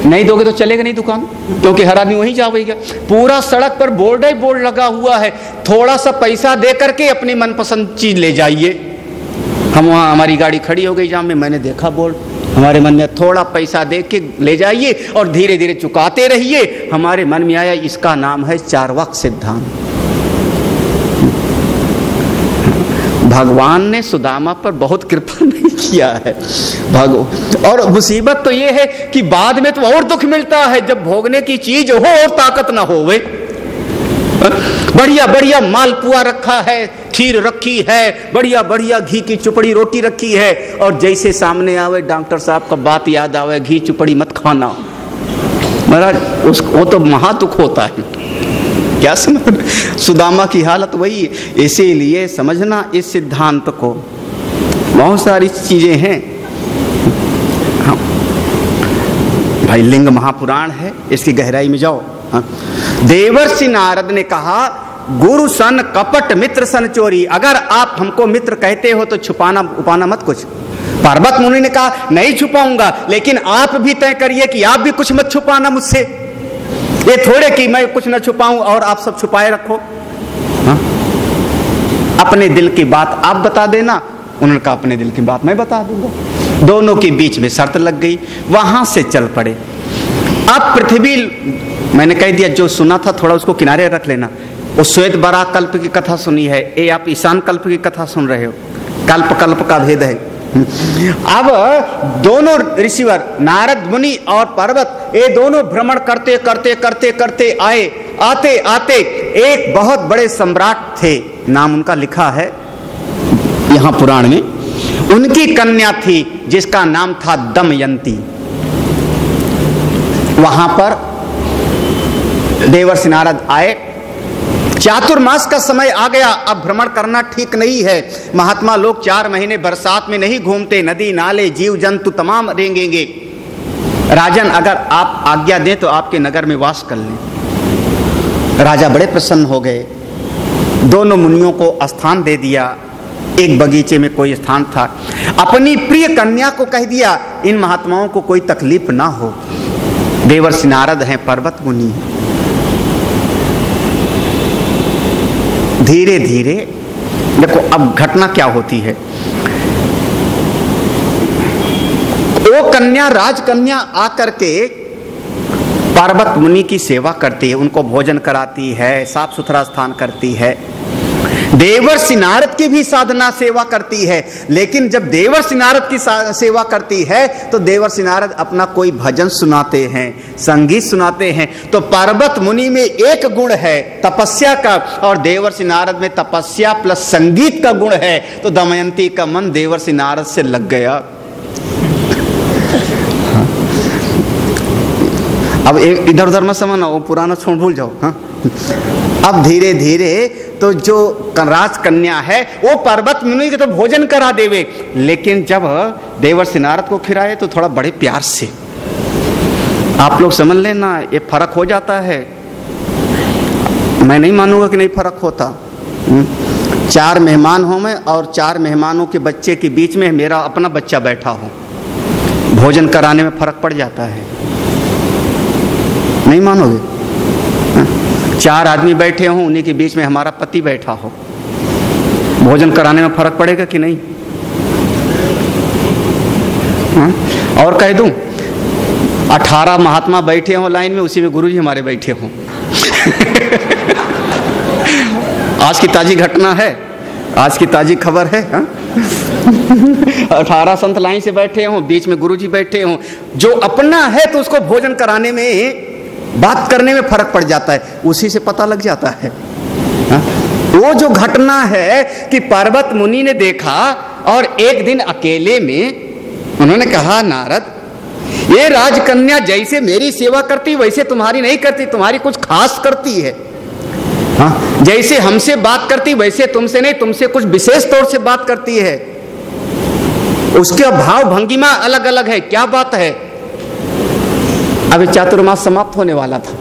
नहीं दोगे तो चलेगा नहीं दुकान, क्योंकि हर आदमी वहीं जाएगा। पूरा सड़क पर बोर्ड ही बोर्ड लगा हुआ है। थोड़ा सा पैसा दे करके अपनी मनपसंद चीज ले जाइए। हम वहाँ, हमारी गाड़ी खड़ी हो गई जाम में, मैंने देखा बोर्ड, हमारे मन में थोड़ा पैसा दे के ले जाइए और धीरे धीरे चुकाते रहिए। हमारे मन में आया, इसका नाम है चारवाक सिद्धांत। भगवान ने सुदामा पर बहुत कृपा नहीं किया है। और मुसीबत तो ये है कि बाद में तो और दुख मिलता है, जब भोगने की चीज हो और ताकत ना हो। बढ़िया बढ़िया मालपुआ रखा है, खीर रखी है, बढ़िया बढ़िया घी की चुपड़ी रोटी रखी है, और जैसे सामने आवे डॉक्टर साहब का बात याद आवे, घी चुपड़ी मत खाना, महाराज वो तो महादुख होता है। क्या सुना? सुदामा की हालत वही है। इसीलिए समझना इस सिद्धांत को, बहुत सारी चीजें हैं। हाँ। भाई लिंग महापुराण है, इसकी गहराई में जाओ। हाँ। देवर्षि नारद ने कहा, गुरु सन कपट मित्र सन चोरी। अगर आप हमको मित्र कहते हो तो छुपाना उपाना मत कुछ। पर्वत मुनि ने कहा, नहीं छुपाऊंगा, लेकिन आप भी तय करिए कि आप भी कुछ मत छुपाना मुझसे। ये थोड़े कि मैं कुछ न छुपाऊं और आप सब छुपाए रखो। हाँ? अपने दिल की बात आप बता देना। उन्होंने कहा, अपने दिल की बात मैं बता दूंगा। दोनों के बीच में शर्त लग गई, वहां से चल पड़े। अब पृथ्वी, मैंने कह दिया जो सुना था थोड़ा उसको किनारे रख लेना। वो श्वेत बरा कल्प की कथा सुनी है, ये आप ईशान कल्प की कथा सुन रहे हो। कल्प कल्प का भेद है। अब दोनों ऋषिवर नारद मुनि और पर्वत, ये दोनों भ्रमण करते करते करते करते आए। आते आते एक बहुत बड़े सम्राट थे, नाम उनका लिखा है यहां पुराण में। उनकी कन्या थी जिसका नाम था दमयंती। वहां पर देवर्षि नारद आए। चातुर्मास का समय आ गया, अब भ्रमण करना ठीक नहीं है। महात्मा लोग 4 महीने बरसात में नहीं घूमते, नदी नाले जीव जंतु तमाम रेंगेंगे। राजन, अगर आप आज्ञा दें तो आपके नगर में वास कर लें। राजा बड़े प्रसन्न हो गए। दोनों मुनियों को स्थान दे दिया। एक बगीचे में कोई स्थान था। अपनी प्रिय कन्या को कह दिया, इन महात्माओं को कोई तकलीफ ना हो। देवर्षि नारद हैं, पर्वत मुनि। धीरे धीरे देखो अब घटना क्या होती है। वो कन्या, राजकन्या आकर के पर्वत मुनि की सेवा करती है, उनको भोजन कराती है, साफ सुथरा स्थान करती है। देवर्षि नारद की भी साधना सेवा करती है। लेकिन जब देवर्षि नारद की सेवा करती है तो देवर्षि नारद अपना कोई भजन सुनाते हैं, संगीत सुनाते हैं। तो पर्वत मुनि में एक गुण है तपस्या का, और देवर्षि नारद में तपस्या प्लस संगीत का गुण है। तो दमयंती का मन देवर्षि नारद से लग गया। अब इधर उधर मत समझना, वो पुराना छोड़ भूल जाओ। हाँ? अब धीरे धीरे तो जो राजकन्या है वो पर्वत मुनि के तो भोजन करा देवे, लेकिन जब देवर्षि नारद को खिलाए तो थोड़ा बड़े प्यार से। आप लोग समझ लेना, ये फर्क हो जाता है। मैं नहीं मानूंगा कि नहीं फर्क होता। 4 मेहमान हो मैं और 4 मेहमानों के बच्चे के बीच में मेरा अपना बच्चा बैठा हो, भोजन कराने में फर्क पड़ जाता है। नहीं मानोगे? 4 आदमी बैठे हों, उन्हीं के बीच में हमारा पति बैठा हो, भोजन कराने में फर्क पड़ेगा कि नहीं? और कह दूं, 18 महात्मा बैठे हों लाइन में, उसी में गुरुजी हमारे बैठे हों। आज की ताजी घटना है, आज की ताजी खबर है। 18 संत लाइन से बैठे हों, बीच में गुरुजी बैठे हों। जो अपना है तो उसको भोजन कराने में, बात करने में फर्क पड़ जाता है, उसी से पता लग जाता है। हा? वो जो घटना है कि पर्वत मुनि ने देखा और एक दिन अकेले में उन्होंने कहा, नारद, ये राजकन्या जैसे मेरी सेवा करती वैसे तुम्हारी नहीं करती, तुम्हारी कुछ खास करती है। हा? जैसे हमसे बात करती वैसे तुमसे नहीं, तुमसे कुछ विशेष तौर से बात करती है। उसके भाव भंगिमा अलग अलग है। क्या बात है? अभी चातुर्मास समाप्त होने वाला था,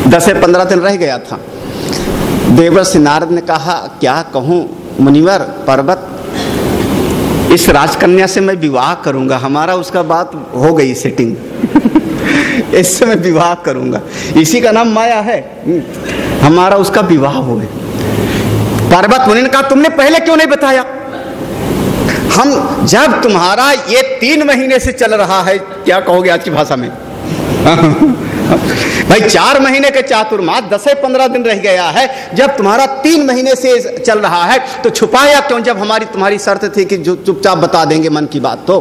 10 से 15 दिन रह गया था। देवर्षि नारद ने कहा, क्या कहूं मुनिवर पर्वत, इस राजकन्या से मैं विवाह करूंगा। हमारा उसका बात हो गई सेटिंग। इससे मैं विवाह करूंगा, इसी का नाम माया है। हमारा उसका विवाह हो गया। पर्वत मुनि ने कहा, तुमने पहले क्यों नहीं बताया? हम जब तुम्हारा ये 3 महीने से चल रहा है, क्या कहोगे आज की भाषा में? भाई 4 महीने के चातुर्मास, 10 से 15 दिन रह गया है। जब तुम्हारा 3 महीने से चल रहा है तो छुपाया क्यों, जब हमारी तुम्हारी शर्त थी कि जो चुपचाप बता देंगे मन की बात। तो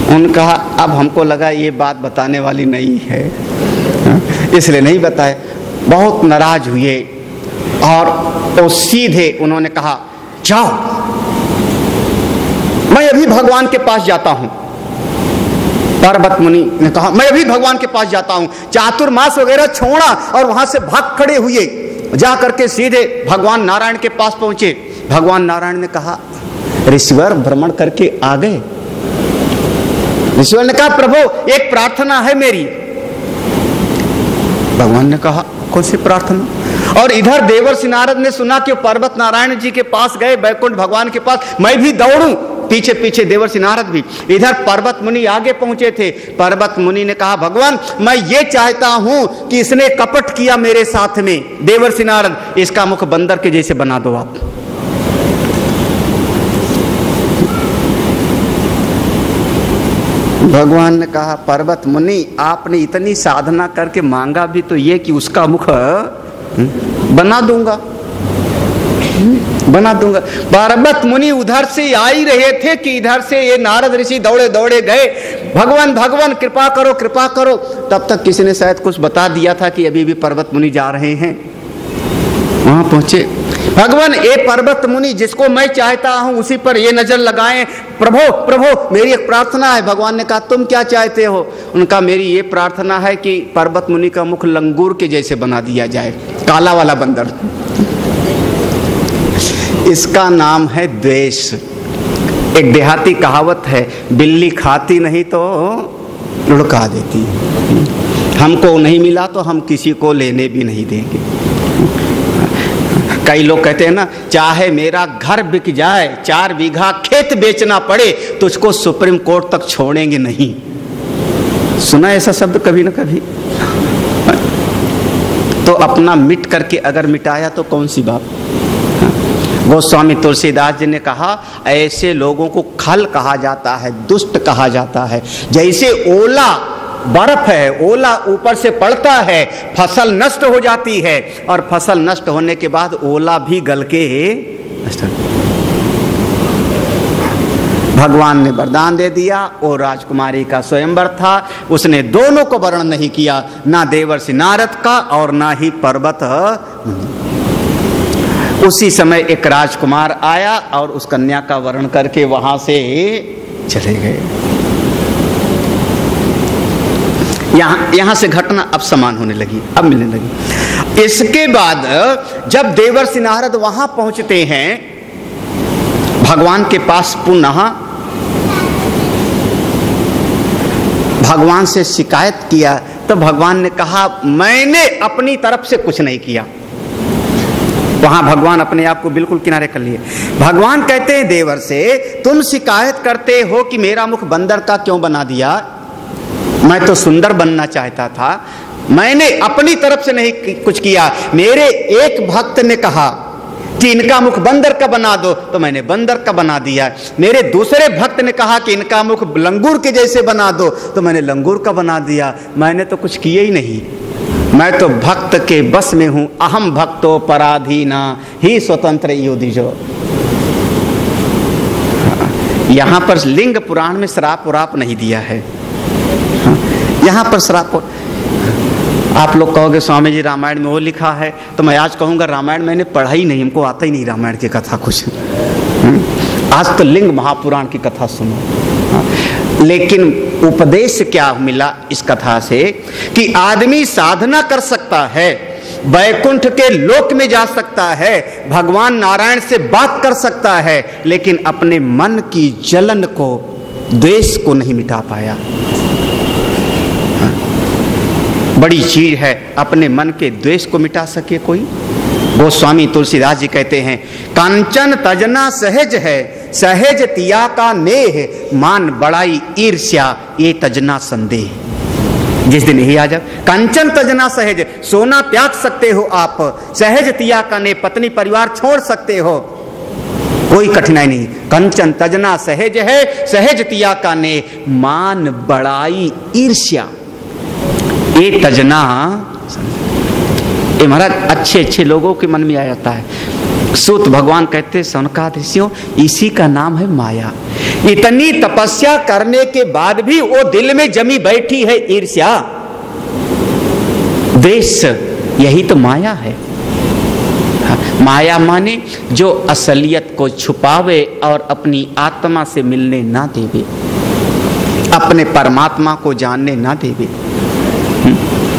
उन्होंने कहा, अब हमको लगा ये बात बताने वाली नहीं है, इसलिए नहीं बताए। बहुत नाराज हुए और तो सीधे उन्होंने कहा, जाओ, मैं अभी भगवान के पास जाता हूं। पर्वत मुनि ने कहा मैं अभी भगवान के पास जाता हूं। चातुर्मास वगैरह छोड़ा और वहां से भाग खड़े हुए, जा करके सीधे भगवान नारायण के पास पहुंचे। भगवान नारायण ने कहा ऋषिवर भ्रमण करके आ गए। ऋषिवर ने कहा प्रभु एक प्रार्थना है मेरी। भगवान ने कहा कौन सी प्रार्थना? और इधर देवर्षि नारद ने सुना कि पर्वत नारायण जी के पास गए, बैकुंठ भगवान के पास, मैं भी दौड़ूं पीछे पीछे देवर्षि नारद भी। इधर पर्वत मुनि आगे पहुंचे थे। पर्वत मुनि ने कहा भगवान मैं ये चाहता हूं कि इसने कपट किया मेरे साथ में, देवर्षि नारद, इसका मुख बंदर के जैसे बना दो आप। भगवान ने कहा पर्वत मुनि आपने इतनी साधना करके मांगा भी तो ये कि उसका मुख बना दूंगा, बना दूंगा। पर्वत मुनि उधर से आ ही रहे थे कि इधर से ये नारद ऋषि दौड़े दौड़े गए, भगवान भगवान कृपा करो कृपा करो। तब तक किसी ने शायद कुछ बता दिया था कि अभी भी पर्वत मुनि जा रहे हैं। वहां पहुंचे भगवान, ए पर्वत मुनि जिसको मैं चाहता हूं उसी पर ये नजर लगाएं। प्रभु प्रभु मेरी एक प्रार्थना है। भगवान ने कहा तुम क्या चाहते हो? उनका मेरी ये प्रार्थना है कि पर्वत मुनि का मुख लंगूर के जैसे बना दिया जाए, काला वाला बंदर। इसका नाम है द्वेष। एक देहाती कहावत है, बिल्ली खाती नहीं तो लुढ़का देती। हमको नहीं मिला तो हम किसी को लेने भी नहीं देंगे। कई लोग कहते हैं ना, चाहे मेरा घर बिक जाए, 4 बीघा खेत बेचना पड़े, तुझको सुप्रीम कोर्ट तक छोड़ेंगे नहीं। सुना ऐसा शब्द कभी ना कभी? तो अपना मिट करके अगर मिटाया तो कौन सी बात। गोस्वामी तुलसीदास जी ने कहा ऐसे लोगों को खल कहा जाता है, दुष्ट कहा जाता है। जैसे ओला बर्फ है, ओला ऊपर से पड़ता है, फसल नष्ट हो जाती है, और फसल नष्ट होने के बाद ओला भी गल के नष्ट। भगवान ने वरदान दे दिया, और राजकुमारी का स्वयंवर था। उसने दोनों को वर्ण नहीं किया, ना देवर्षि नारद का और ना ही पर्वत। उसी समय एक राजकुमार आया और उस कन्या का वर्ण करके वहां से चले गए। यहां से घटना अब समान होने लगी, अब मिलने लगी। इसके बाद जब देवर्षि नारद वहां पहुंचते हैं भगवान के पास, पुनः भगवान से शिकायत किया तो भगवान ने कहा मैंने अपनी तरफ से कुछ नहीं किया। वहां भगवान अपने आप को बिल्कुल किनारे कर लिए। भगवान कहते हैं देवर से, तुम शिकायत करते हो कि मेरा मुख बंदर का क्यों बना दिया? मैं तो सुंदर बनना चाहता था, मैंने अपनी तरफ से नहीं कुछ किया। मेरे एक भक्त ने कहा कि इनका मुख बंदर का बना दो, तो मैंने बंदर का बना दिया। मेरे दूसरे भक्त ने कहा कि इनका मुख लंगूर के जैसे बना दो, तो मैंने लंगूर का बना दिया। मैंने तो कुछ किया ही नहीं, मैं तो भक्त के बस में हूं। अहम भक्तो पराधीना ही स्वतंत्र योदिजो। यहां पर लिंग पुराण में श्राप उराप नहीं दिया है। यहां पर श्राप, आप लोग कहोगे स्वामी जी रामायण में वो लिखा है, तो मैं आज कहूंगा रामायण मैंने पढ़ा ही नहीं, हमको आता ही नहीं रामायण की कथा कुछ। आज तो लिंग महापुराण की कथा सुनो। लेकिन उपदेश क्या मिला इस कथा से कि आदमी साधना कर सकता है, वैकुंठ के लोक में जा सकता है, भगवान नारायण से बात कर सकता है, लेकिन अपने मन की जलन को, द्वेष को नहीं मिटा पाया। बड़ी चीज है अपने मन के द्वेष को मिटा सके कोई। गोस्वामी तुलसीदास जी कहते हैं, कांचन तजना सहज है, सहज तिया का नेह, मान बड़ाई ईर्ष्या ये तजना संदेह। जिस दिन यही आ जाए, कांचन तजना सहज, सोना त्याग सकते हो आप, सहज तिया का नेह, पत्नी परिवार छोड़ सकते हो, कोई कठिनाई नहीं। कंचन तजना सहज है, सहज तिया का नेह, मान बड़ाई ईर्ष्या ये तजना। ये महाराज अच्छे अच्छे लोगों के मन में आ जाता है। सूत भगवान कहते हैं सनकादिशियों, इसी का नाम है माया। इतनी तपस्या करने के बाद भी वो दिल में जमी बैठी है ईर्ष्या, द्वेष, यही तो माया है। माया माने जो असलियत को छुपावे और अपनी आत्मा से मिलने ना देवे। अपने परमात्मा को जानने ना देवे।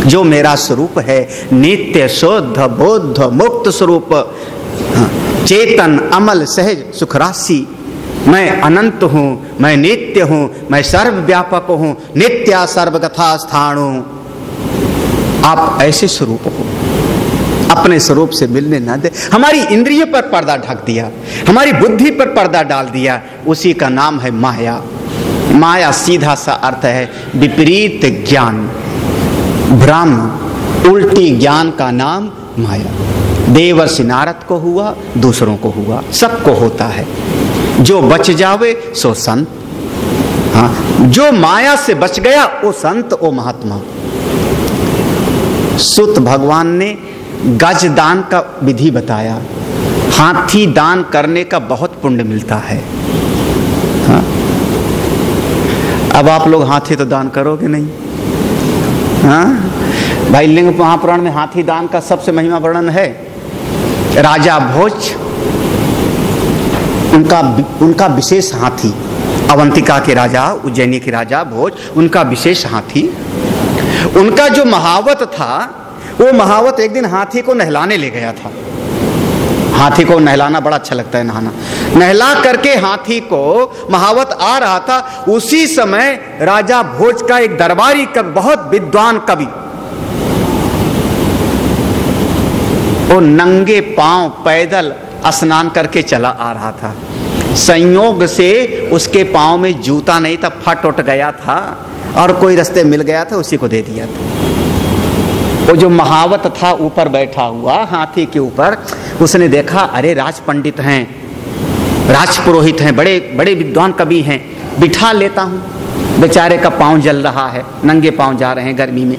जो मेरा स्वरूप है नित्य शुद्ध बुद्ध मुक्त स्वरूप, चेतन अमल सहज सुखराशि, मैं अनंत हूँ, मैं नित्य हूँ, मैं सर्वव्यापक हूँ, नित्या सर्वगथा स्थान हूँ। आप ऐसे स्वरूप हो, अपने स्वरूप से मिलने ना दे। हमारी इंद्रियों पर पर्दा ढक दिया, हमारी बुद्धि पर पर्दा डाल दिया, उसी का नाम है माया। माया सीधा सा अर्थ है विपरीत ज्ञान, भ्रम, उल्टी ज्ञान का नाम माया। देवर्षि नारद को हुआ, दूसरों को हुआ, सबको होता है। जो बच जावे सो संत, हाँ, जो माया से बच गया वो संत, वो महात्मा। सुत भगवान ने गज दान का विधि बताया। हाथी दान करने का बहुत पुण्य मिलता है। हाँ? अब आप लोग हाथी तो दान करोगे नहीं। हाँ? भाई लिंग महापुराण में हाथी दान का सबसे महिमा वर्णन है। राजा भोज, उनका विशेष हाथी, अवंतिका के राजा, उज्जैनी के राजा भोज, उनका विशेष हाथी। उनका जो महावत था, वो महावत एक दिन हाथी को नहलाने ले गया था। हाथी को नहलाना बड़ा अच्छा लगता है, नहाना। नहला करके हाथी को महावत आ रहा था, उसी समय राजा भोज का एक दरबारी कवि, बहुत विद्वान कवि, वो नंगे पांव पैदल स्नान करके चला आ रहा था। संयोग से उसके पांव में जूता नहीं था, फट उठ गया था और कोई रास्ते मिल गया था, उसी को दे दिया था। वो जो महावत था ऊपर बैठा हुआ हाथी के ऊपर, उसने देखा अरे राज पंडित हैं, राज पुरोहित हैं, बड़े बड़े विद्वान कवि हैं, बिठा लेता हूँ। बेचारे का पांव जल रहा है, नंगे पांव जा रहे हैं गर्मी में।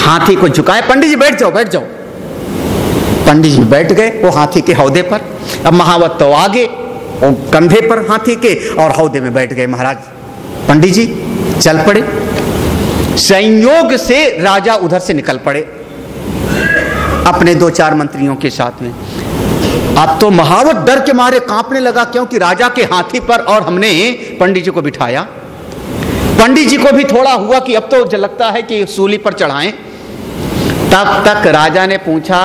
हाथी को झुकाए, पंडित जी बैठ जाओ बैठ जाओ। पंडित जी बैठ गए वो हाथी के हौदे पर। अब महावत तो आगे, वो कंधे पर हाथी के, और हौदे में बैठ गए महाराज। पंडित जी चल पड़े। संयोग से राजा उधर से निकल पड़े अपने 2-4 मंत्रियों के साथ में। अब तो महावत डर के मारे कांपने लगा, क्योंकि राजा के हाथी पर और हमने पंडित जी को बिठाया। पंडित जी को भी थोड़ा हुआ कि अब तो लगता है कि सूली पर चढ़ाएं। तब तक राजा ने पूछा,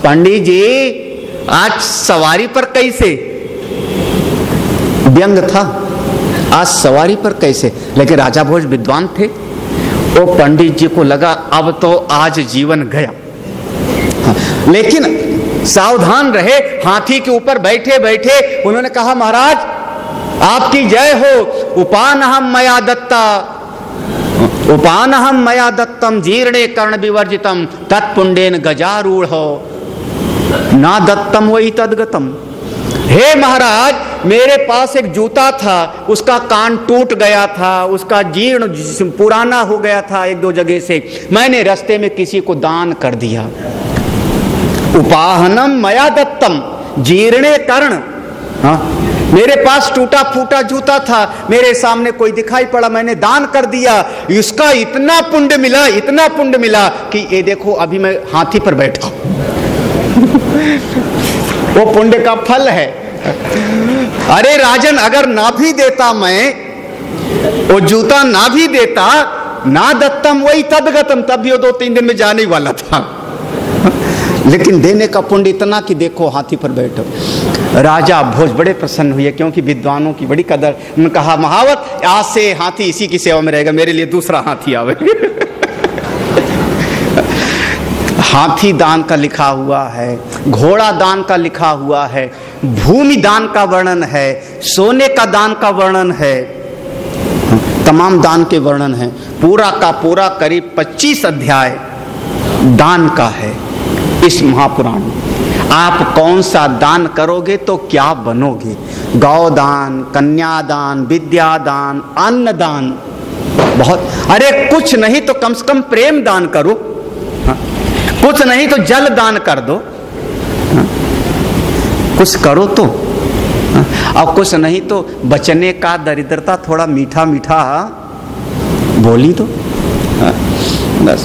पंडित जी आज सवारी पर कैसे? व्यंग था, आज सवारी पर कैसे? लेकिन राजा भोज विद्वान थे। वो पंडित जी को लगा अब तो आज जीवन गया। हाँ, लेकिन सावधान रहे। हाथी के ऊपर बैठे बैठे उन्होंने कहा, महाराज आपकी जय हो। उपानहम मया दत्ता, उपानहम मया दत्तम जीर्णे कर्ण विवर्जितम तत्पुंडेन गजारूढ़ हो ना दत्तम वही तदगतम। हे महाराज, मेरे पास एक जूता था, उसका कान टूट गया था, उसका जीर्ण पुराना हो गया था 1-2 जगह से, मैंने रास्ते में किसी को दान कर दिया। उपाहनम मया दत्तम जीर्णे कर्ण, हाँ, मेरे पास टूटा फूटा जूता था, मेरे सामने कोई दिखाई पड़ा, मैंने दान कर दिया। इसका इतना पुण्य मिला, इतना पुण्य मिला कि ये देखो अभी मैं हाथी पर बैठा। वो पुण्य का फल है। अरे राजन, अगर ना भी देता मैं, वो जूता ना भी देता, ना दत्तम वही तदगतम, तब भी वो 2-3 दिन में जाने वाला था। लेकिन देने का पुण्य इतना कि देखो हाथी पर बैठो। राजा भोज बड़े प्रसन्न हुए, क्योंकि विद्वानों की बड़ी कदर। उन्होंने कहा, महावत आज से हाथी इसी की सेवा में रहेगा, मेरे लिए दूसरा हाथी आवे। हाथी दान का लिखा हुआ है, घोड़ा दान का लिखा हुआ है, भूमि दान का वर्णन है, सोने का दान का वर्णन है, तमाम दान के वर्णन है। पूरा का पूरा करीब 25 अध्याय दान का है इस महापुराण में। आप कौन सा दान करोगे तो क्या बनोगे? गौदान, कन्यादान, विद्यादान, अन्नदान, बहुत। अरे कुछ नहीं तो कम से कम प्रेम दान करो, हाँ? कुछ नहीं तो जल दान कर दो, हाँ? कुछ करो तो, हाँ? और कुछ नहीं तो बचने का दरिद्रता थोड़ा मीठा मीठा बोली दो, हाँ? बस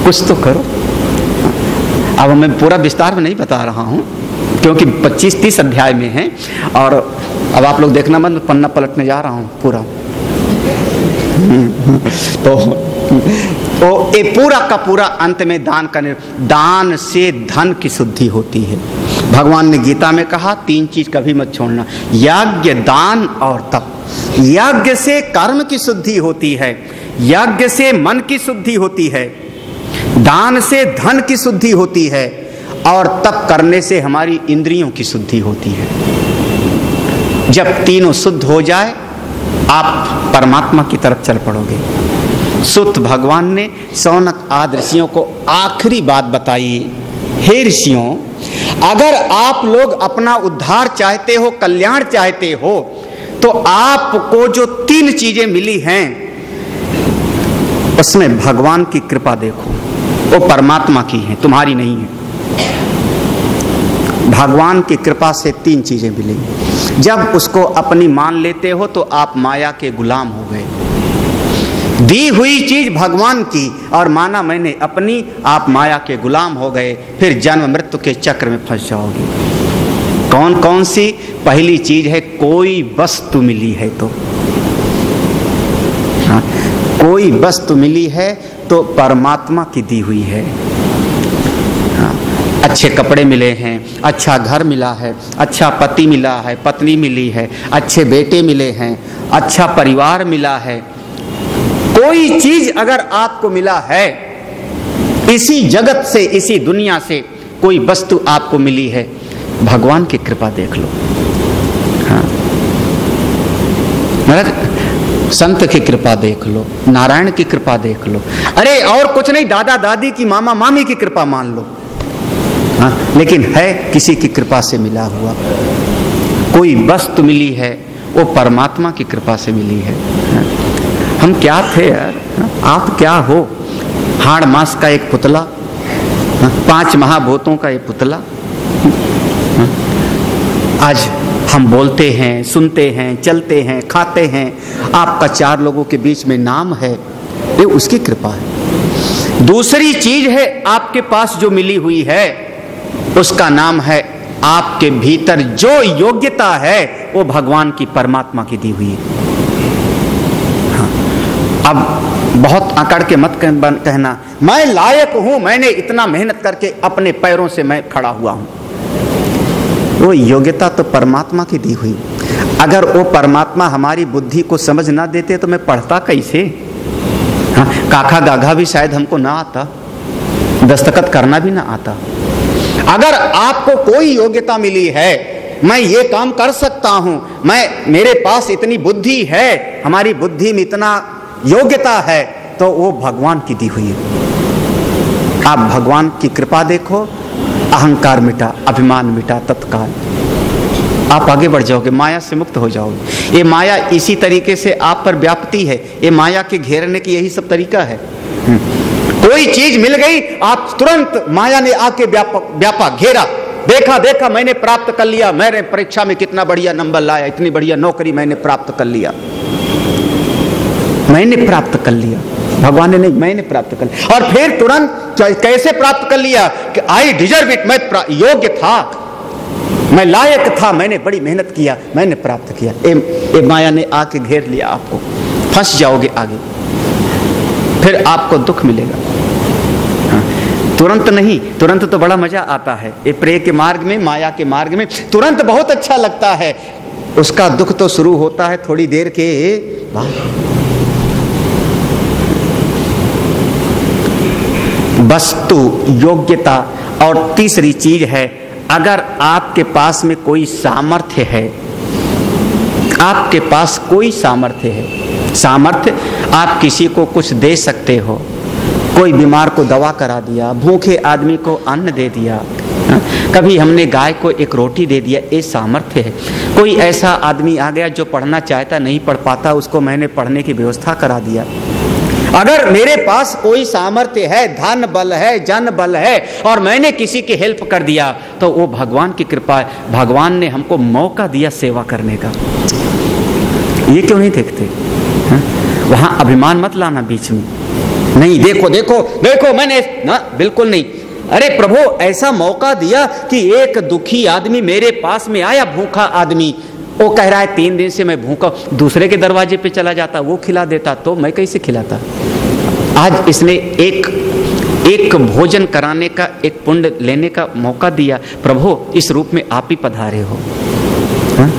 कुछ तो करो। अब मैं पूरा विस्तार में नहीं बता रहा हूँ, क्योंकि 25-30 अध्याय में है, और अब आप लोग देखना, मैं पन्ना पलटने जा रहा हूँ पूरा। तो ये पूरा का पूरा अंत में दान से धन की शुद्धि होती है। भगवान ने गीता में कहा 3 चीज कभी मत छोड़ना, यज्ञ, दान और तप। यज्ञ से कर्म की शुद्धि होती है, यज्ञ से मन की शुद्धि होती है, दान से धन की शुद्धि होती है, और तप करने से हमारी इंद्रियों की शुद्धि होती है। जब तीनों शुद्ध हो जाए आप परमात्मा की तरफ चल पड़ोगे। सुत भगवान ने शौनक आदि ऋषियों को आखिरी बात बताई, हे ऋषियों, अगर आप लोग अपना उद्धार चाहते हो, कल्याण चाहते हो, तो आपको जो 3 चीजें मिली हैं उसमें भगवान की कृपा देखो, वो परमात्मा की है, तुम्हारी नहीं है। भगवान की कृपा से 3 चीजें मिलेंगी। जब उसको अपनी मान लेते हो तो आप माया के गुलाम हो गए। दी हुई चीज भगवान की और माना मैंने अपनी, आप माया के गुलाम हो गए। फिर जन्म मृत्यु के चक्र में फंस जाओगे। कौन कौन सी? पहली चीज है कोई वस्तु मिली है तो, हाँ, कोई वस्तु मिली है तो परमात्मा की दी हुई है। अच्छे कपड़े मिले हैं, अच्छा घर मिला है, अच्छा पति मिला है, पत्नी मिली है, अच्छे बेटे मिले हैं, अच्छा परिवार मिला है। कोई चीज अगर आपको मिला है, इसी जगत से, इसी दुनिया से कोई वस्तु आपको मिली है, भगवान की कृपा देख लो। हाँ, संत की कृपा देख लो, नारायण की कृपा देख लो। अरे और कुछ नहीं, दादा दादी की, मामा मामी की कृपा मान लो। हाँ, लेकिन है किसी की कृपा से मिला हुआ। कोई वस्तु मिली है वो परमात्मा की कृपा से मिली है। हाँ, हम क्या थे यार, आप क्या हो? हाड़ मास का एक पुतला, 5 महाभूतों का एक पुतला। आज हम बोलते हैं, सुनते हैं, चलते हैं, खाते हैं, आपका 4 लोगों के बीच में नाम है, ये उसकी कृपा है। दूसरी चीज है आपके पास जो मिली हुई है, उसका नाम है आपके भीतर जो योग्यता है वो भगवान की, परमात्मा की दी हुई है। हाँ, अब बहुत अकड़ के मत कहना मैं लायक हूं, मैंने इतना मेहनत करके अपने पैरों से मैं खड़ा हुआ हूं। वो योग्यता तो परमात्मा की दी हुई। अगर वो परमात्मा हमारी बुद्धि को समझ ना देते तो मैं पढ़ता कैसे? हाँ, काखा गाघा भी शायद हमको ना आता, दस्तखत करना भी ना आता। अगर आपको कोई योग्यता मिली है, मैं ये काम कर सकता हूं, मेरे पास इतनी बुद्धि है, हमारी बुद्धि में इतना योग्यता है, तो वो भगवान की दी हुई है। आप भगवान की कृपा देखो, अहंकार मिटा, अभिमान मिटा, तत्काल आप आगे बढ़ जाओगे, माया से मुक्त हो जाओगे। ये माया इसी तरीके से आप पर व्यापती है। ये माया के घेरने की यही सब तरीका है। कोई चीज मिल गई, आप तुरंत माया ने आके व्यापा, घेरा, देखा मैंने प्राप्त कर लिया, मैंने परीक्षा में कितना बढ़िया नंबर लाया, इतनी बढ़िया नौकरी मैंने प्राप्त कर लिया, मैंने प्राप्त कर लिया। भगवान ने नहीं, मैंने प्राप्त कर लिया। और फिर तुरंत कैसे प्राप्त कर लिया कि आई डिजर्व इट, मैं योग्य था, मैं लायक था, मैंने बड़ी मेहनत किया, मैंने प्राप्त किया। ए माया ने आके घेर लिया आपको, फंस जाओगे आगे, फिर आपको दुख मिलेगा। तुरंत नहीं, तुरंत तो बड़ा मजा आता है। ये प्रेय के मार्ग में, माया के मार्ग में तुरंत बहुत अच्छा लगता है, उसका दुख तो शुरू होता है थोड़ी देर के बाद। वस्तु, योग्यता, और तीसरी चीज है अगर आपके पास में कोई सामर्थ्य है, आपके पास कोई सामर्थ्य है, सामर्थ्य आप किसी को कुछ दे सकते हो, कोई बीमार को दवा करा दिया, भूखे आदमी को अन्न दे दिया, कभी हमने गाय को एक रोटी दे दिया, ये सामर्थ्य है। कोई ऐसा आदमी आ गया जो पढ़ना चाहता, नहीं पढ़ पाता, उसको मैंने पढ़ने की व्यवस्था करा दिया। अगर मेरे पास कोई सामर्थ्य है, धन बल है, जन बल है, और मैंने किसी की हेल्प कर दिया, तो वो भगवान की कृपा है। भगवान ने हमको मौका दिया सेवा करने का। ये क्यों नहीं देखते? वहां अभिमान मत लाना बीच में, नहीं देखो देखो देखो मैंने ना, बिल्कुल नहीं। अरे प्रभु ऐसा मौका दिया कि एक दुखी आदमी मेरे पास में आया, भूखा आदमी, वो कह रहा है 3 दिन से मैं भूखा, दूसरे के दरवाजे पे चला जाता, वो खिला देता तो मैं कैसे खिलाता। आज इसने एक भोजन कराने का, एक पुण्य लेने का मौका दिया। प्रभु इस रूप में आप ही पधारे हो। हा?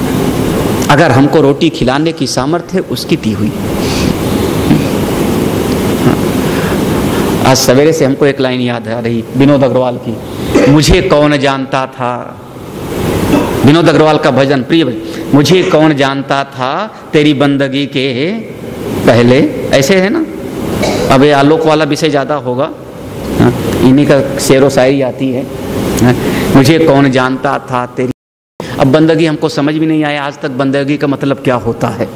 अगर हमको रोटी खिलाने की सामर्थ्य है उसकी दी हुई। आज सवेरे से हमको एक लाइन याद आ रही विनोद अग्रवाल की, मुझे कौन जानता था। विनोद अग्रवाल का भजन, प्रिय भजन, मुझे कौन जानता था तेरी बंदगी के पहले। ऐसे है ना। अब ये आलोक वाला विषय ज़्यादा होगा, इन्हीं का शेरो शायरी आती है। मुझे कौन जानता था तेरी। अब बंदगी हमको समझ भी नहीं आया आज तक, बंदगी का मतलब क्या होता है।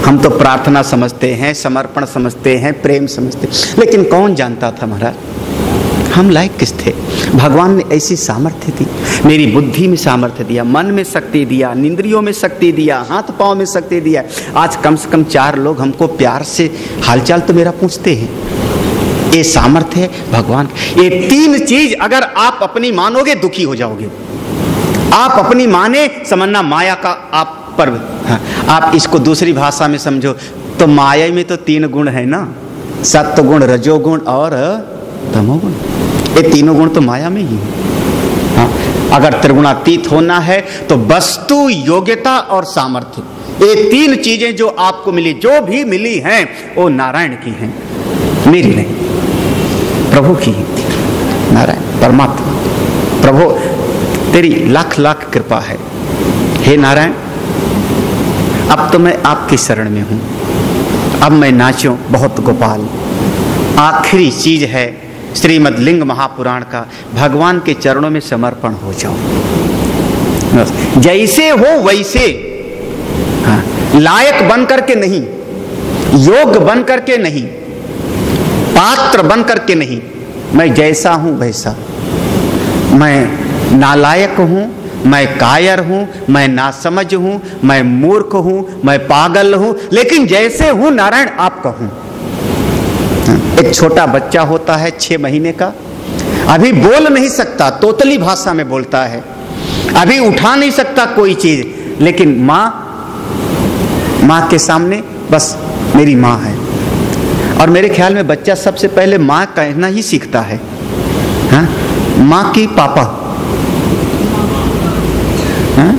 हम तो प्रार्थना समझते हैं, समर्पण समझते हैं, प्रेम समझते हैं, लेकिन कौन जानता था महाराज हम लायक किस थे। भगवान ने ऐसी सामर्थ्य दी, मेरी बुद्धि में सामर्थ्य दिया, मन में शक्ति दिया, इंद्रियों में शक्ति दिया, हाथ पांव में शक्ति दिया। आज कम से कम 4 लोग हमको प्यार से हालचाल तो मेरा पूछते हैं। ये सामर्थ्य है भगवान। ये 3 चीज अगर आप अपनी मानोगे दुखी हो जाओगे। आप अपनी माने समझना माया का आप पर। हाँ, आप इसको दूसरी भाषा में समझो तो माया में तो 3 गुण है ना, सत्व गुण, रजोगुण और तमोगुण। ये तीनों गुण तो माया में ही है। हाँ, अगर त्रिगुणातीत होना है तो वस्तु, योग्यता और सामर्थ्य, ये 3 चीजें जो आपको मिली, जो भी मिली हैं वो नारायण की हैं, मेरी नहीं, प्रभु की। नारायण परमात्मा, प्रभु तेरी लाख लाख कृपा है। हे नारायण, अब तो मैं आपकी शरण में हूं, अब मैं नाचूं बहुत गोपाल। आखिरी चीज है श्रीमद् लिंग महापुराण का, भगवान के चरणों में समर्पण हो जाओ। जैसे हो वैसे, हाँ, लायक बन करके नहीं, योग्य बन करके नहीं, पात्र बन करके नहीं, मैं जैसा हूं वैसा। मैं नालायक हूं, मैं कायर हूं, मैं नासमझ हूं, मैं मूर्ख हूं, मैं पागल हूं, लेकिन जैसे हूं नारायण आपका हूं। एक छोटा बच्चा होता है 6 महीने का, अभी बोल नहीं सकता, तोतली भाषा में बोलता है, अभी उठा नहीं सकता कोई चीज, लेकिन माँ के सामने बस मेरी माँ है। और मेरे ख्याल में बच्चा सबसे पहले माँ कहना ही सीखता है। हाँ? माँ की पापा, हाँ?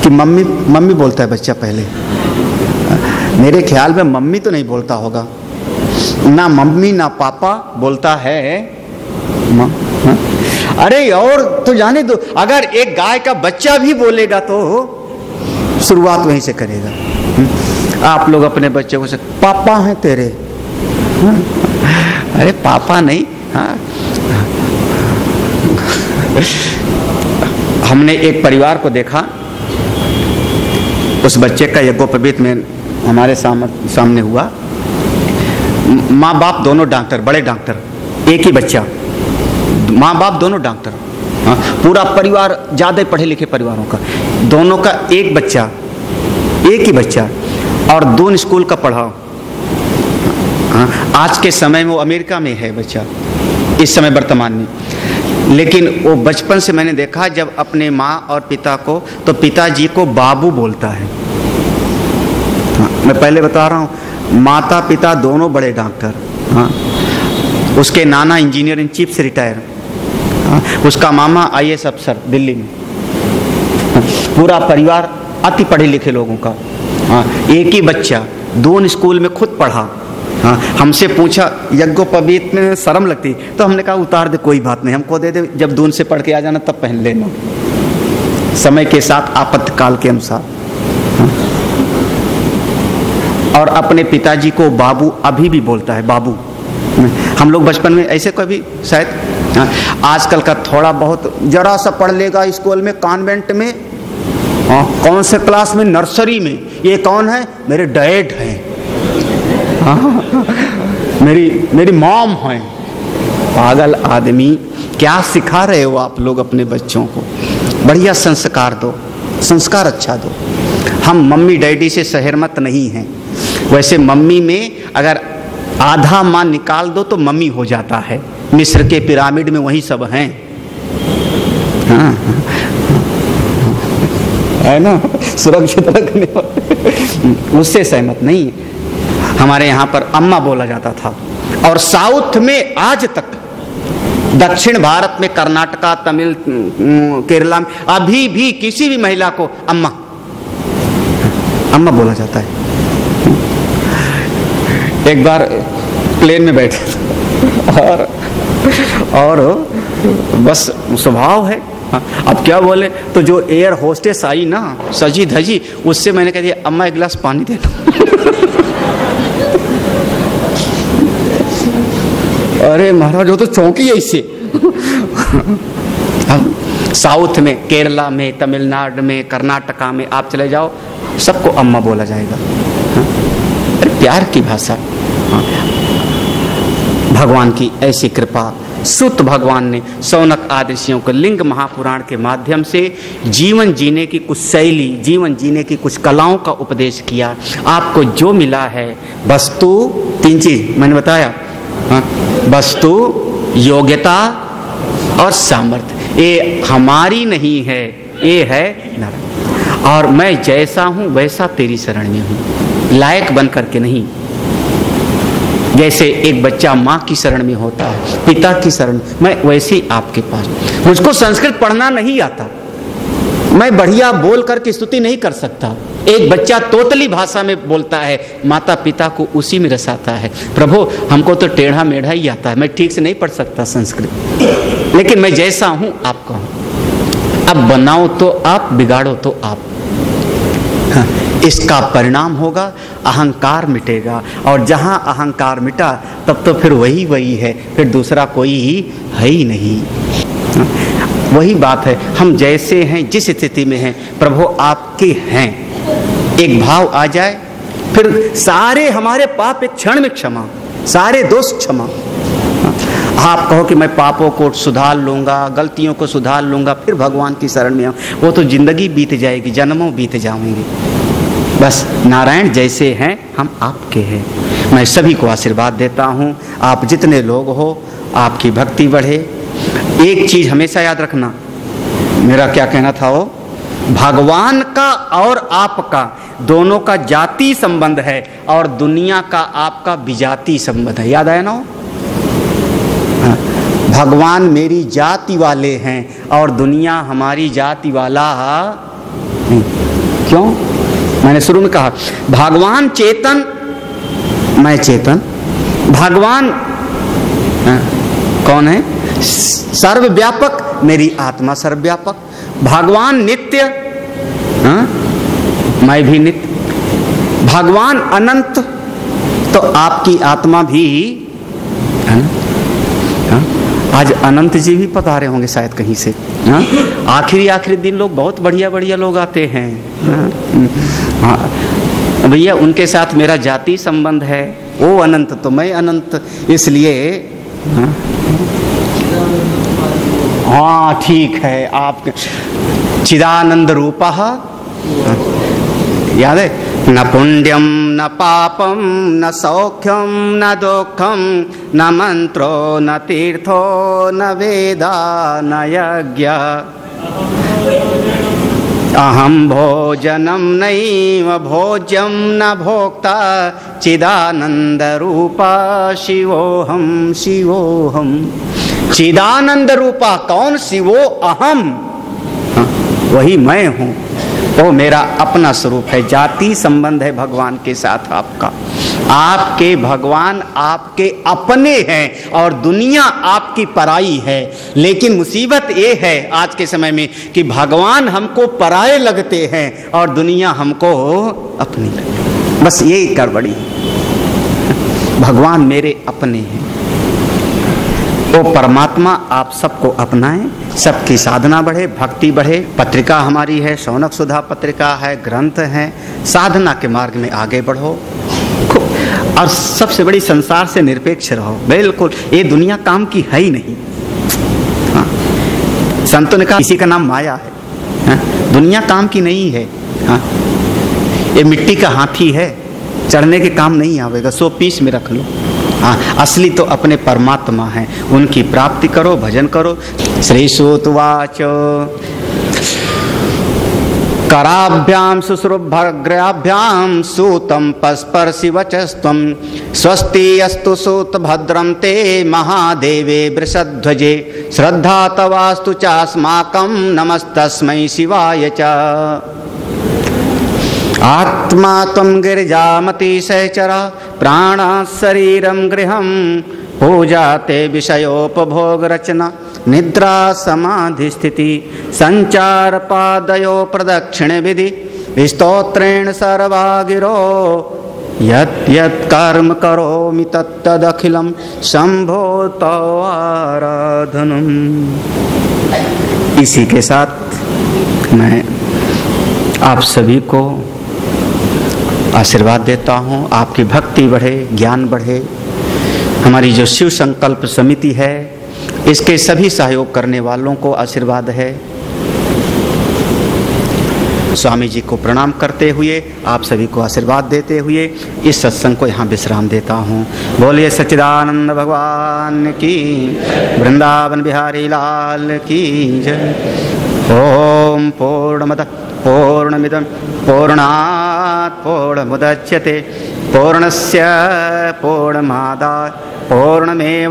कि मम्मी, मम्मी बोलता है बच्चा पहले। मेरे ख्याल में मम्मी तो नहीं बोलता होगा, ना मम्मी ना पापा बोलता है माँ। हाँ? अरे और तो जाने दो, अगर एक गाय का बच्चा भी बोलेगा तो शुरुआत वहीं से करेगा। आप लोग अपने बच्चे को से पापा हैं तेरे। हाँ? अरे पापा नहीं। हाँ? हमने एक परिवार को देखा, उस बच्चे का यज्ञोपवीत में हमारे सामने हुआ। माँ बाप दोनों डॉक्टर, बड़े डॉक्टर, एक ही बच्चा, माँ बाप दोनों डॉक्टर। हाँ, पूरा परिवार ज़्यादा पढ़े लिखे परिवारों का, दोनों का एक बच्चा, एक ही बच्चा, और 2 स्कूल का पढ़ा। हाँ, आज के समय में वो अमेरिका में है बच्चा, इस समय वर्तमान में। लेकिन वो बचपन से मैंने देखा, जब अपने माँ और पिता को, तो पिताजी को बाबू बोलता है। हाँ, मैं पहले बता रहा हूँ, माता पिता दोनों बड़े डॉक्टर। हाँ, उसके नाना इंजीनियर इन चीफ से रिटायर, हाँ, उसका मामा IAS अफसर दिल्ली में। हाँ, पूरा परिवार अति पढ़े लिखे लोगों का। हाँ, एक ही बच्चा 2 स्कूल में खुद पढ़ा। हाँ, हमसे पूछा यज्ञोपवीत में शर्म लगती, तो हमने कहा उतार दे, कोई बात नहीं, हमको दे दे, जब दून से पढ़ के आ जाना तब पहन लेना, समय के साथ आपातकाल के अनुसार। हाँ, और अपने पिताजी को बाबू अभी भी बोलता है, बाबू। हम लोग बचपन में ऐसे कभी शायद, हाँ, आजकल का थोड़ा बहुत जरा सा पढ़ लेगा स्कूल में, कॉन्वेंट में। हाँ, कौन से क्लास में? नर्सरी में। ये कौन है? मेरे डैड हैं। हाँ, मेरी मॉम है। पागल आदमी, क्या सिखा रहे हो आप लोग अपने बच्चों को? बढ़िया संस्कार दो, संस्कार अच्छा दो। हम मम्मी डैडी से सहमत नहीं हैं। वैसे मम्मी में अगर आधा माँ निकाल दो तो मम्मी हो जाता है। मिस्र के पिरामिड में वही सब हैं। हाँ, है ना, सुरक्षित रखने वाले, उससे सहमत नहीं है। हमारे यहाँ पर अम्मा बोला जाता था, और साउथ में आज तक, दक्षिण भारत में कर्नाटका, तमिल, केरला में अभी भी किसी भी महिला को अम्मा अम्मा बोला जाता है। एक बार प्लेन में बैठे और बस स्वभाव है, अब क्या बोले, तो जो एयर होस्टेस आई ना सजी धजी, उससे मैंने कह दिया अम्मा एक गिलास पानी दे दो। अरे महाराज वो तो चौंकी है इससे। साउथ में, केरला में, तमिलनाडु में, कर्नाटका में आप चले जाओ, सबको अम्मा बोला जाएगा। अरे प्यार की भाषा। भगवान की ऐसी कृपा, सुत भगवान ने शौनक आदि ऋषियों को लिंग महापुराण के माध्यम से जीवन जीने की कुछ शैली, जीवन जीने की कुछ कलाओं का उपदेश किया। आपको जो मिला है वस्तु, 3 चीज मैंने बताया, वस्तु, योग्यता और सामर्थ्य, ये हमारी नहीं है, ये है नारायण। और मैं जैसा हूं वैसा तेरी शरण में हूं, लायक बन करके नहीं। जैसे एक बच्चा माँ की शरण में होता है, पिता की शरण, मैं वैसे ही आपके पास। मुझको संस्कृत पढ़ना नहीं आता, मैं बढ़िया बोल करके स्तुति नहीं कर सकता। एक बच्चा तोतली भाषा में बोलता है, माता पिता को उसी में रसाता है। प्रभु हमको तो टेढ़ा मेढ़ा ही आता है, मैं ठीक से नहीं पढ़ सकता संस्कृत, लेकिन मैं जैसा हूं आपका हूं। अब बनाओ तो आप, बिगाड़ो तो आप। हाँ, इसका परिणाम होगा अहंकार मिटेगा, और जहां अहंकार मिटा तब तो फिर वही वही है, फिर दूसरा कोई है ही नहीं। हाँ, वही बात है, हम जैसे हैं, जिस स्थिति में हैं, प्रभु आपके हैं, एक भाव आ जाए, फिर सारे हमारे पाप एक क्षण में क्षमा, सारे दोष क्षमा। आप कहो कि मैं पापों को सुधार लूंगा, गलतियों को सुधार लूंगा, फिर भगवान की शरण में आऊं, वो तो जिंदगी बीत जाएगी, जन्मों बीत जाएंगे। बस नारायण जैसे हैं हम आपके हैं। मैं सभी को आशीर्वाद देता हूं, आप जितने लोग हो आपकी भक्ति बढ़े। एक चीज हमेशा याद रखना, मेरा क्या कहना था वो, भगवान का और आपका दोनों का जाति संबंध है, और दुनिया का आपका विजाति संबंध है। याद आया ना वो? भगवान मेरी जाति वाले हैं और दुनिया हमारी जाति वाला नहीं। क्यों? मैंने शुरू में कहा भगवान चेतन, मैं चेतन। भगवान कौन है? सर्वव्यापक, मेरी आत्मा सर्वव्यापक। भगवान नित्य, मैं भी नित्य। भगवान अनंत, तो आपकी आत्मा भी आज अनंत जी भी पधारे होंगे शायद कहीं से। आखिरी दिन लोग बहुत बढ़िया बढ़िया लोग आते हैं। भैया उनके साथ मेरा जाति संबंध है, वो अनंत तो मैं अनंत, इसलिए हाँ ठीक है। आप चिदानंद रूपः, याद है? न पुण्यम न पापम न सौख्यम न दुखम न मंत्रो न तीर्थो न वेदा न यज्ञ अहम भोजनम नैव भोज्यम न भोक्ता चिदानंद रूपा शिवोहम शिवोहम। चिदानंद रूपा कौन? शिवो अहम, वही मैं हूँ, वो मेरा अपना स्वरूप है। जाति संबंध है भगवान के साथ आपका। आपके भगवान आपके अपने हैं और दुनिया आपकी पराई है। लेकिन मुसीबत ये है आज के समय में कि भगवान हमको पराये लगते हैं और दुनिया हमको अपनी लगती। बस यही गड़बड़ी है। भगवान मेरे अपने हैं, वो परमात्मा आप सबको अपनाएं, सबकी साधना बढ़े, भक्ति बढ़े। पत्रिका हमारी है, शौनक सुधा पत्रिका है, ग्रंथ है, साधना के मार्ग में आगे बढ़ो। और सबसे बड़ी संसार से निरपेक्ष रहो। बिल्कुल, ये दुनिया काम की है ही नहीं। हाँ, संतों ने कहा इसी का नाम माया है। हाँ, दुनिया काम की नहीं है। हाँ, ये मिट्टी का हाथी है, चढ़ने के काम नहीं आवेगा, 100 पीस में रख लो। हाँ, असली तो अपने परमात्मा हैं, उनकी प्राप्ति करो, भजन करो। श्री सूत वाच कराभ्यां शुश्रुभग्राभ्यां सूतं पस्पर्शि वचस्त्वं स्वस्ति अस्तु सूत भद्रं ते महादेवे वृषध्वजे श्रद्धा तवास्तु चास्माकं नमस्तस्मै शिवाय च। आत्मा त्वं गिरिजामति सहचरा प्राणः शरीरं गृहं पूजा ते विषयोपभोग रचना निद्रा समाधि स्थिति संचार पादयो प्रदक्षिण विधि स्तोत्रेण सर्वा गिरो यत् यत् कर्म करोमि तत्तदखिलं शंभो तव आराधनम्। इसी के साथ मैं आप सभी को आशीर्वाद देता हूँ। आपकी भक्ति बढ़े, ज्ञान बढ़े। हमारी जो शिव संकल्प समिति है इसके सभी सहयोग करने वालों को आशीर्वाद है। स्वामी जी को प्रणाम करते हुए आप सभी को आशीर्वाद देते हुए इस सत्संग को यहाँ विश्राम देता हूँ। बोलिए सच्चिदानंद भगवान की, वृंदावन बिहारी लाल की जय। ओम पूर्णमदः पूर्णमिदं पूर्णात् पूर्णमुदच्यते पूर्णस्य पूर्णमादाय पूर्णमेवावशिष्यते।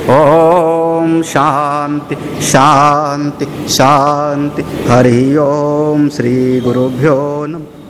ओम शांति शांति शांति। हरि ओम श्री गुरुभ्यो नमः।